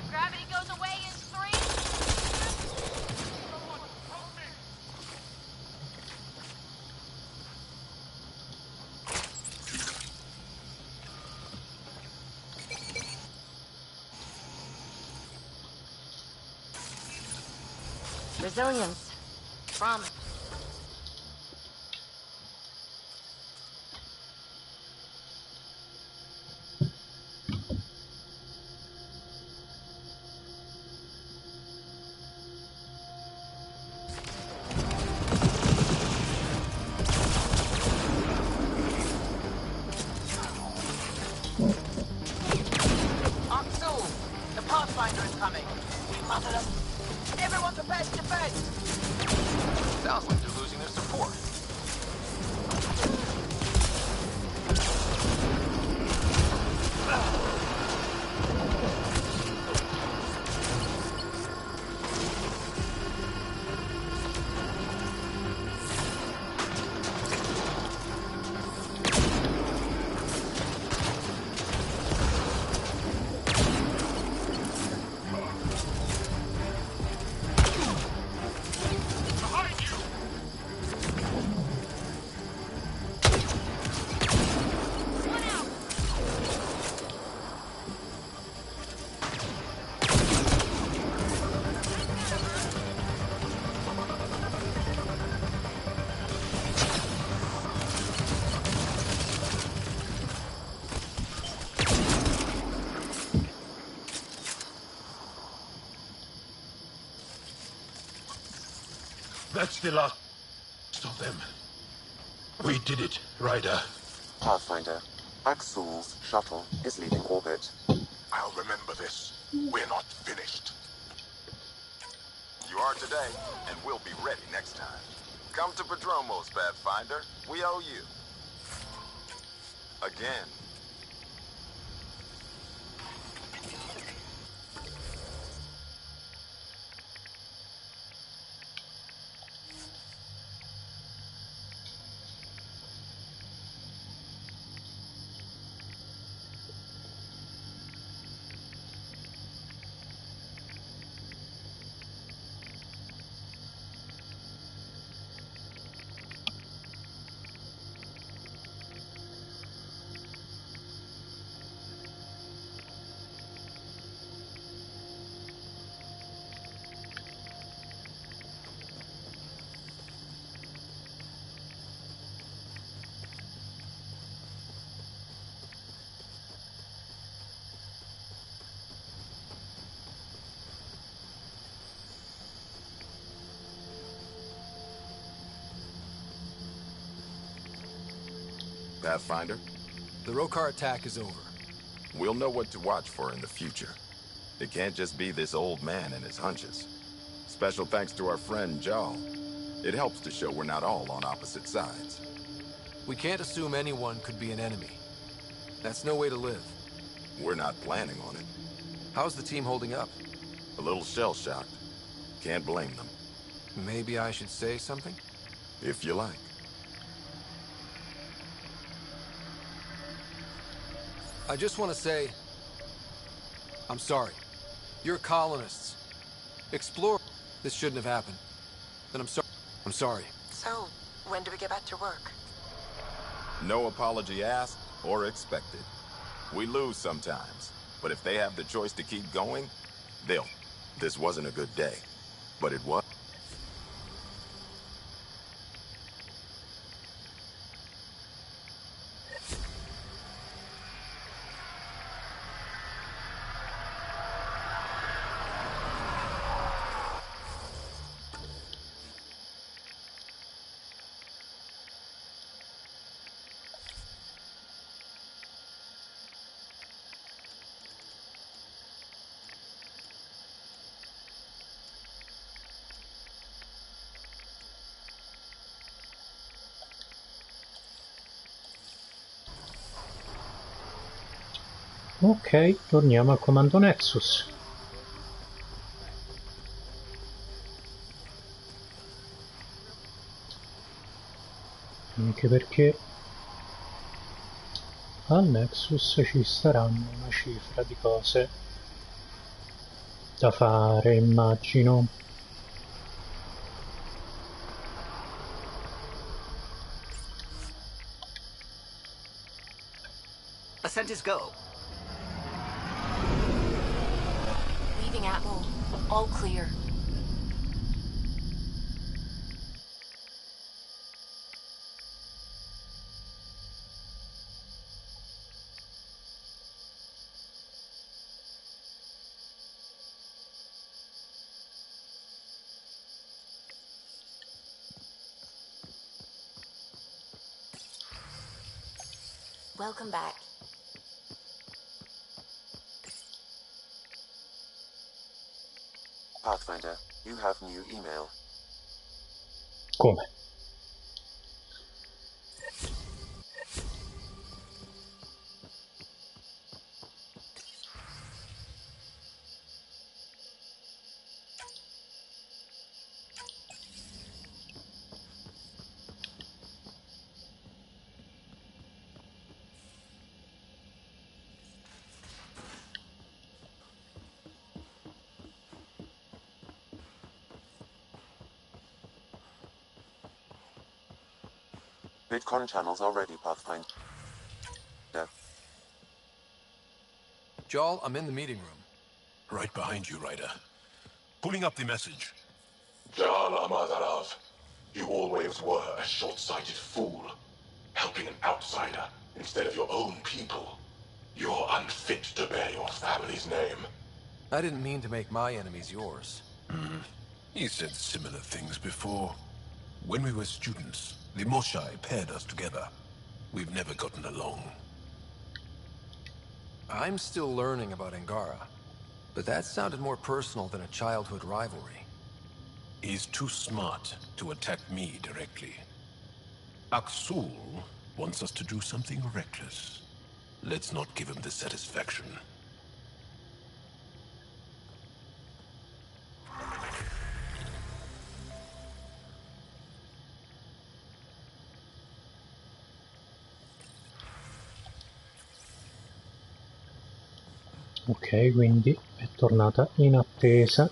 Gravity goes away in 3. Resilience. Promise. Axul, the Pathfinder is coming. Sounds like they're losing their support. That's the last of them. We did it, Ryder. Pathfinder, Axel's shuttle is leaving orbit. I'll remember this. We're not finished. You are today, and we'll be ready next time. Come to Prodromos, Pathfinder. We owe you. Again. Pathfinder? The Rokar attack is over. We'll know what to watch for in the future. It can't just be this old man and his hunches. Special thanks to our friend Jarl. It helps to show we're not all on opposite sides. We can't assume anyone could be an enemy. That's no way to live. We're not planning on it. How's the team holding up? A little shell-shocked. Can't blame them. Maybe I should say something? If you like. I just want to say, I'm sorry. You're colonists. Explore. This shouldn't have happened. And I'm sorry. So, when do we get back to work? No apology asked or expected. We lose sometimes, but if they have the choice to keep going, they'll. This wasn't a good day, but it was. Ok, torniamo al comando Nexus. Anche perché al Nexus ci saranno una cifra di cose da fare, immagino. Ascent is go. Leaving Atmel. All clear. Welcome back. Pathfinder, you have new email. Come? Bitcoin channels are ready, Pathfinder. Joel, I'm in the meeting room. Right behind you, Ryder. Pulling up the message. Jala Madarav, you always were a short-sighted fool, helping an outsider instead of your own people. You're unfit to bear your family's name. I didn't mean to make my enemies yours. You said similar things before. When we were students, the Moshai paired us together. We've never gotten along. I'm still learning about Angara, but that sounded more personal than a childhood rivalry. He's too smart to attack me directly. Aksul wants us to do something reckless. Let's not give him the satisfaction. Ok, quindi è tornata in attesa.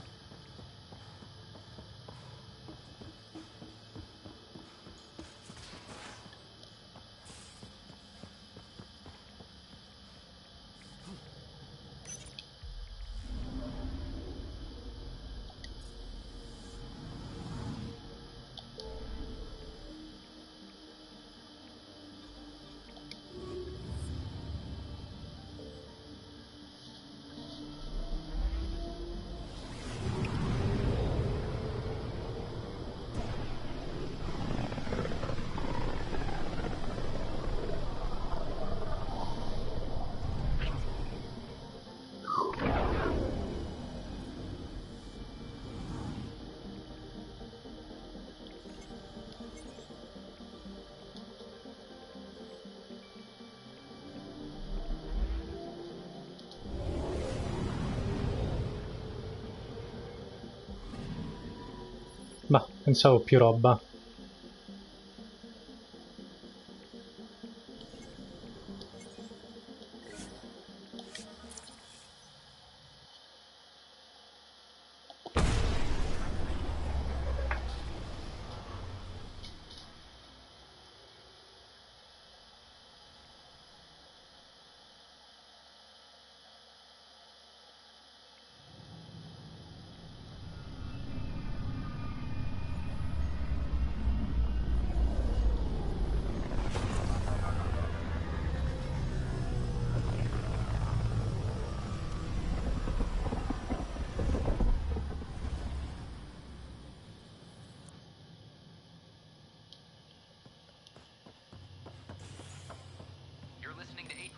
Ma pensavo più roba. You're listening to 8.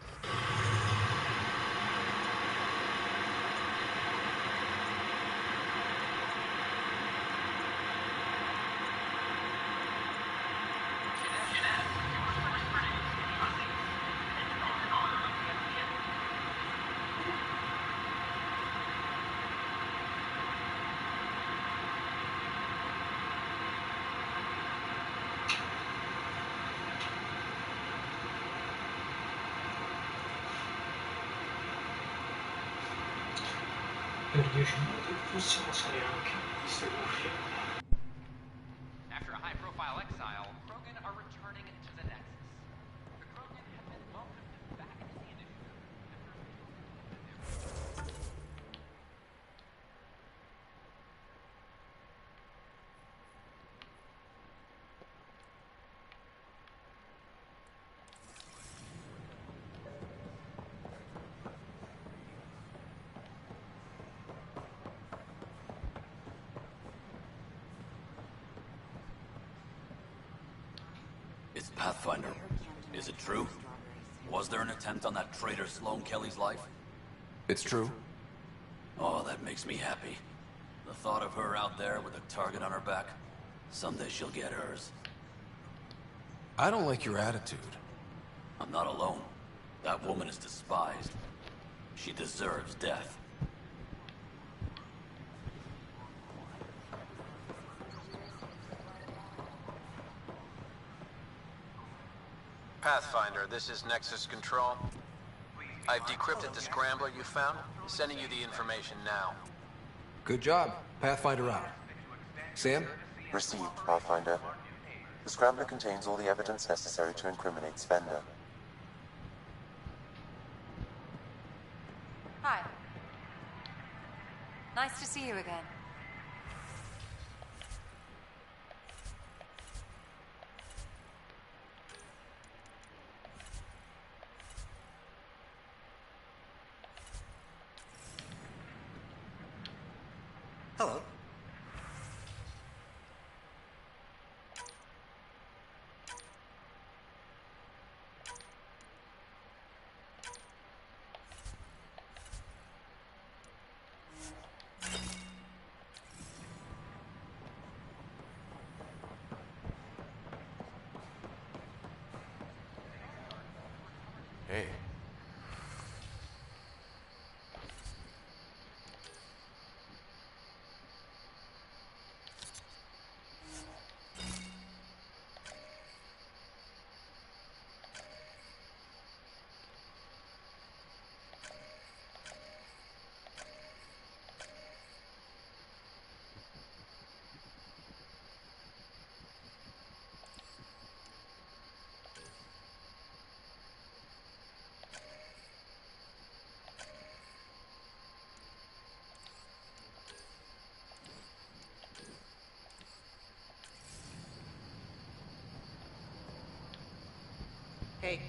Per 10 minuti possiamo salire anche queste cuffie. After a high-profile exile, Krogan are returning to the Nexus. The Krogan have been welcomed back into the Initiative after a failed It's Pathfinder. Is it true? Was there an attempt on that traitor Sloane Kelly's life? It's true. Oh, that makes me happy. The thought of her out there with a target on her back. Someday she'll get hers. I don't like your attitude. I'm not alone. That woman is despised. She deserves death. Pathfinder, this is Nexus Control. I've decrypted the scrambler you found. Sending you the information now. Good job. Pathfinder out. Sam? Received, Pathfinder. The scrambler contains all the evidence necessary to incriminate Spender. Hi. Nice to see you again. Hello. Hey. Hey.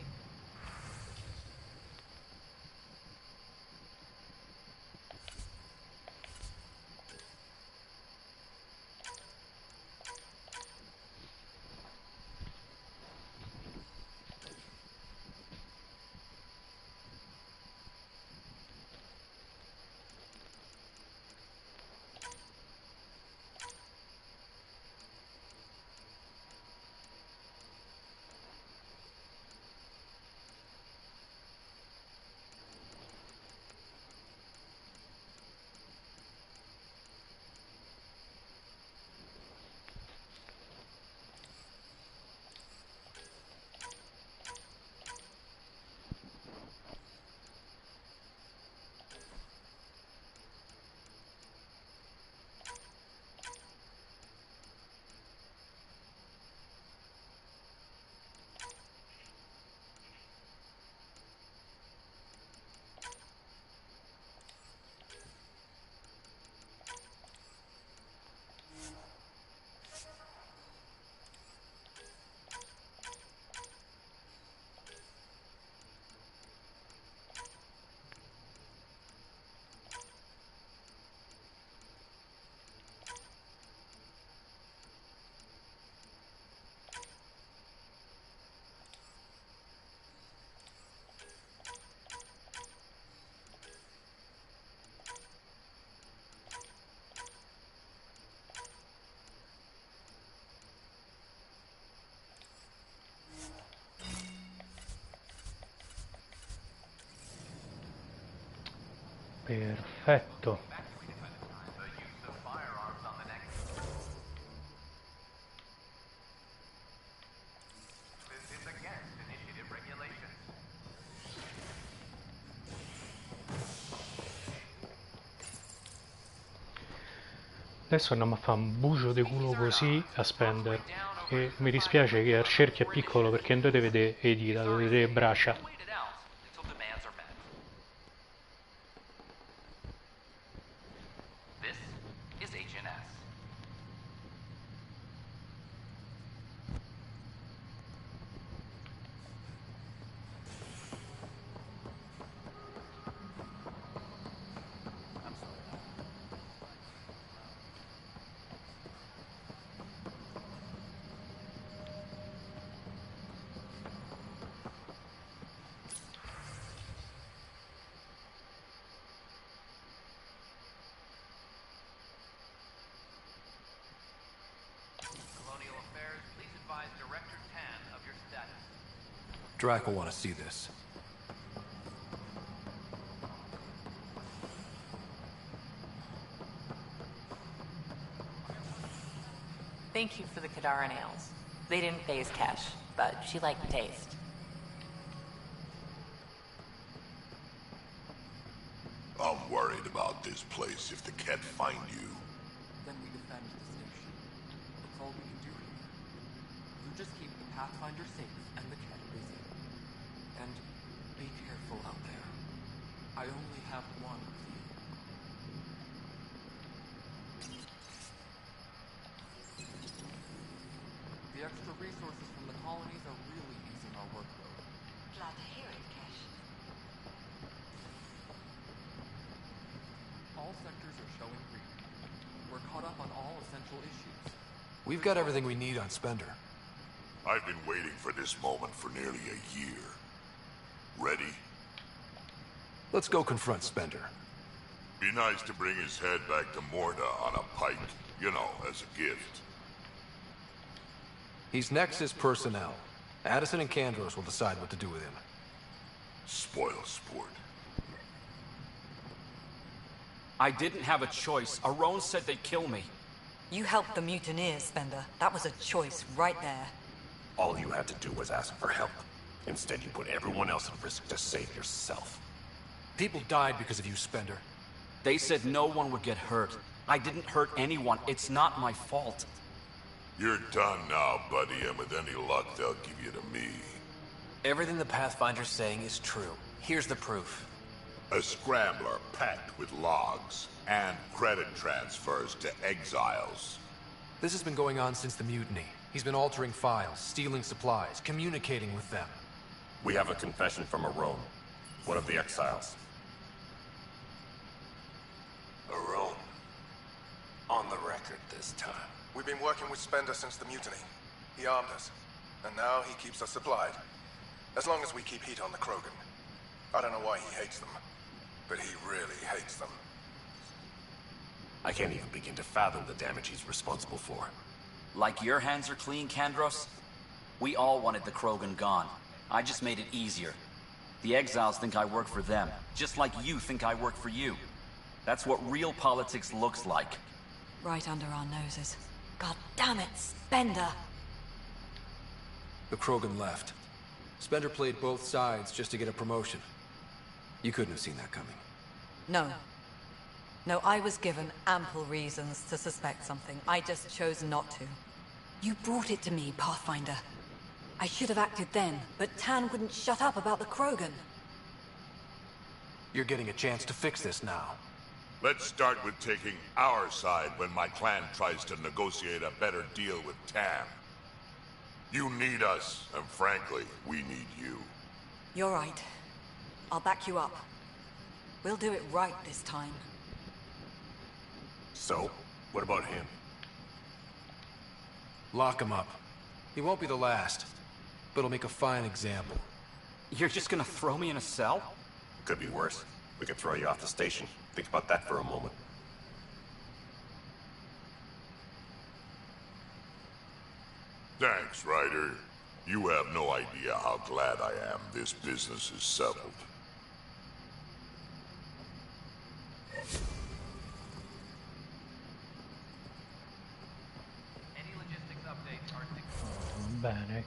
Perfetto. Adesso andiamo a fare un bucio di culo così a Spender. E mi dispiace che il cerchio è piccolo perché non dovete vedere le dita, dovete vedere le braccia. This is HNS. Drac will want to see this. Thank you for the Kadara nails. They didn't phase Kesh, but she liked the taste. I'm worried about this place if the Ket find you. Then we defend the station. That's all we can do here. You just keep the Pathfinder safe and the Ket busy. And be careful out there. I only have one of you. The extra resources from the colonies are really easing our workload. Glad to hear it, Kesh. All sectors are showing green. We're caught up on all essential issues. We've got everything we need on Spender. I've been waiting for this moment for nearly a year. Ready? Let's go confront Spender. Be nice to bring his head back to Morda on a pike, you know, as a gift. He's Nexus personnel. Addison and Kandros will decide what to do with him. Spoil sport. I didn't have a choice. Aron said they'd kill me. You helped the mutineers, Spender. That was a choice right there. All you had to do was ask for help. Instead, you put everyone else at risk to save yourself. People died because of you, Spender. They said no one would get hurt. I didn't hurt anyone. It's not my fault. You're done now, buddy, and with any luck, they'll give you to me. Everything the Pathfinder's saying is true. Here's the proof. A scrambler packed with logs and credit transfers to exiles. This has been going on since the mutiny. He's been altering files, stealing supplies, communicating with them. We have a confession from Aron, one of the exiles. Aron. On the record this time. We've been working with Spender since the mutiny. He armed us, and now he keeps us supplied. As long as we keep heat on the Krogan. I don't know why he hates them, but he really hates them. I can't even begin to fathom the damage he's responsible for. Like your hands are clean, Kandros? We all wanted the Krogan gone. I just made it easier. The exiles think I work for them, just like you think I work for you. That's what real politics looks like. Right under our noses. God damn it, Spender! The Krogan left. Spender played both sides just to get a promotion. You couldn't have seen that coming. No. No, I was given ample reasons to suspect something. I just chose not to. You brought it to me, Pathfinder. I should have acted then, but Tan wouldn't shut up about the Krogan. You're getting a chance to fix this now. Let's start with taking our side when my clan tries to negotiate a better deal with Tam. You need us, and frankly, we need you. You're right. I'll back you up. We'll do it right this time. So, what about him? Lock him up. He won't be the last, but he'll make a fine example. You're just gonna throw me in a cell? Could be worse. We could throw you off the station. Think about that for a moment. Thanks, Ryder. You have no idea how glad I am this business is settled. Any logistics updates are... Bene.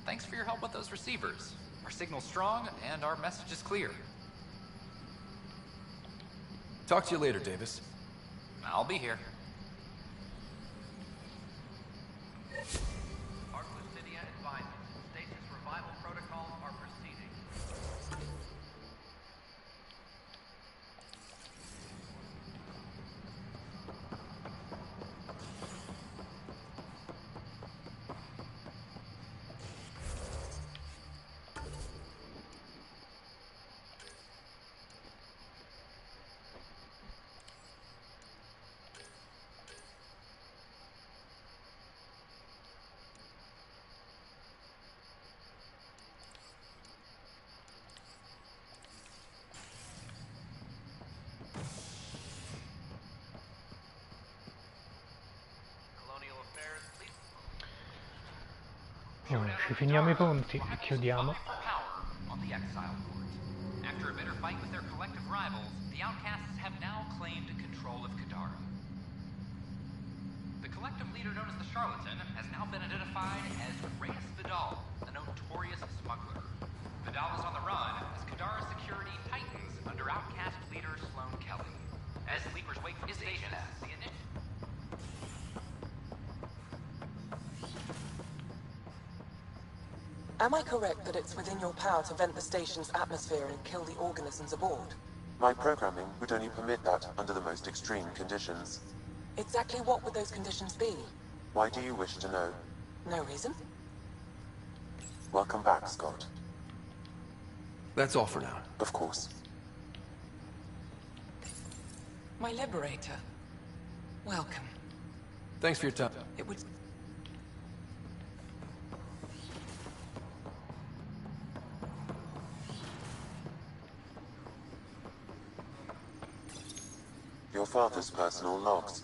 thanks for your help with those receivers. Our signal's strong, and our message is clear. Talk to you later, Davis. I'll be here. Arclucidia advises. Stasis revival protocols are proceeding. Ci finiamo I punti e chiudiamo. On the Exile Court. After a bitter fight with their collective rivals, the Outcasts have now claimed control of Kadara. The collective leader known as the Charlatan has now been identified as Reyes Vidal, a notorious smuggler. Vidal is on the run as Kadara security tightens under Outcast leader Sloane Kelly. As sleepers wake for station as the initiative. Am I correct that it's within your power to vent the station's atmosphere and kill the organisms aboard? My programming would only permit that under the most extreme conditions. Exactly what would those conditions be? Why do you wish to know? No reason? Welcome back, Scott. That's all for now. Of course. My liberator. Welcome. Thanks for your time. It would... Your father's personal logs.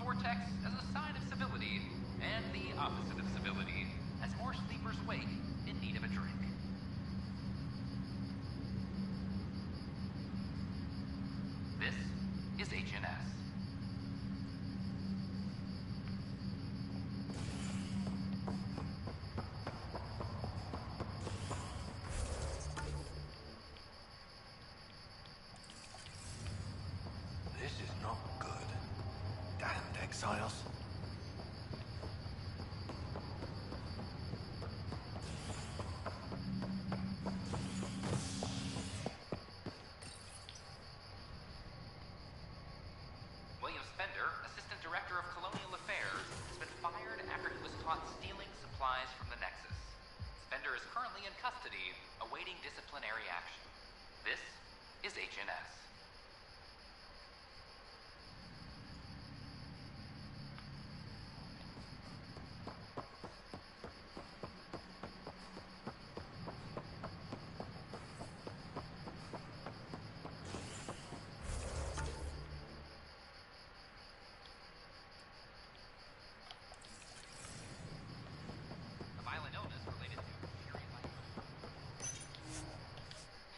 vortex as a sign of civility, and the opposite of civility, as more sleepers wake in need of a drink. This is HNS. This is not good. Damned exiles. William Spender, Assistant Director of Colonial Affairs, has been fired after he was caught stealing supplies from the Nexus. Spender is currently in custody, awaiting disciplinary action. This is HNS.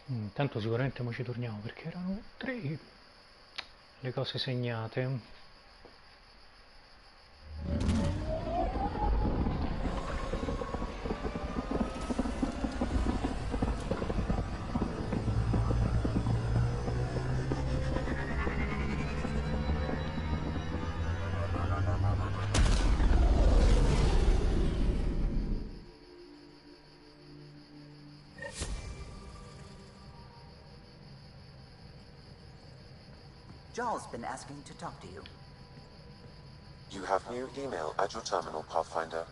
Intanto sicuramente mo ci torniamo perché erano 3 le cose segnate. Jarl's been asking to talk to you. You have new email at your terminal, Pathfinder.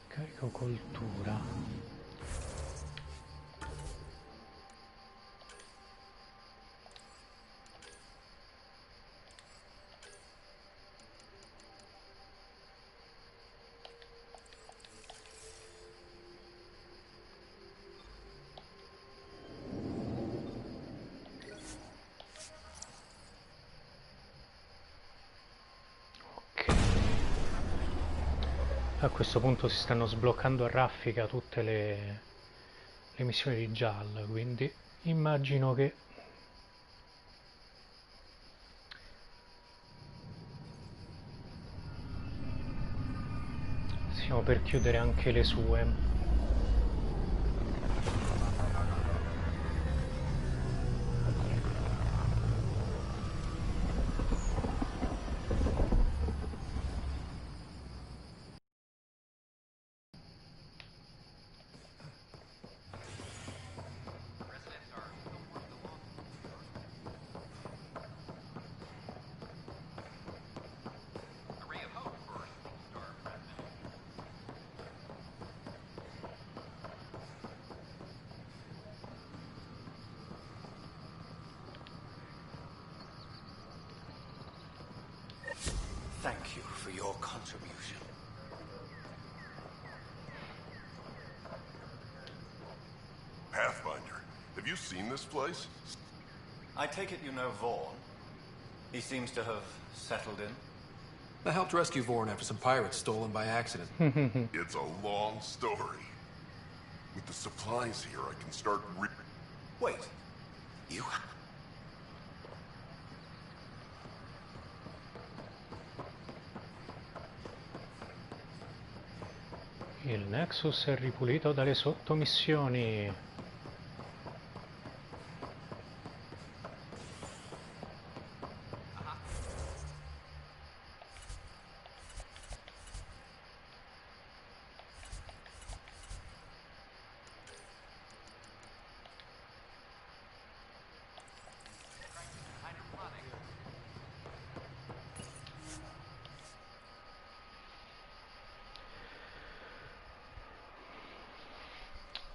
Carico coltura. A questo punto si stanno sbloccando a raffica tutte le missioni di gialla, quindi immagino che stiamo per chiudere anche le sue. Thank you for your contribution. Pathfinder, have you seen this place? I take it you know Vaughn? He seems to have settled in. I helped rescue Vorn after some pirates stole him by accident. It's a long story. With the supplies here, I can start Wait. You... Il Nexus è ripulito dalle sottomissioni.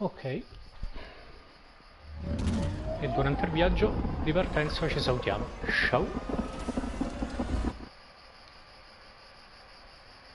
Ok, e durante il viaggio di partenza ci salutiamo. Ciao!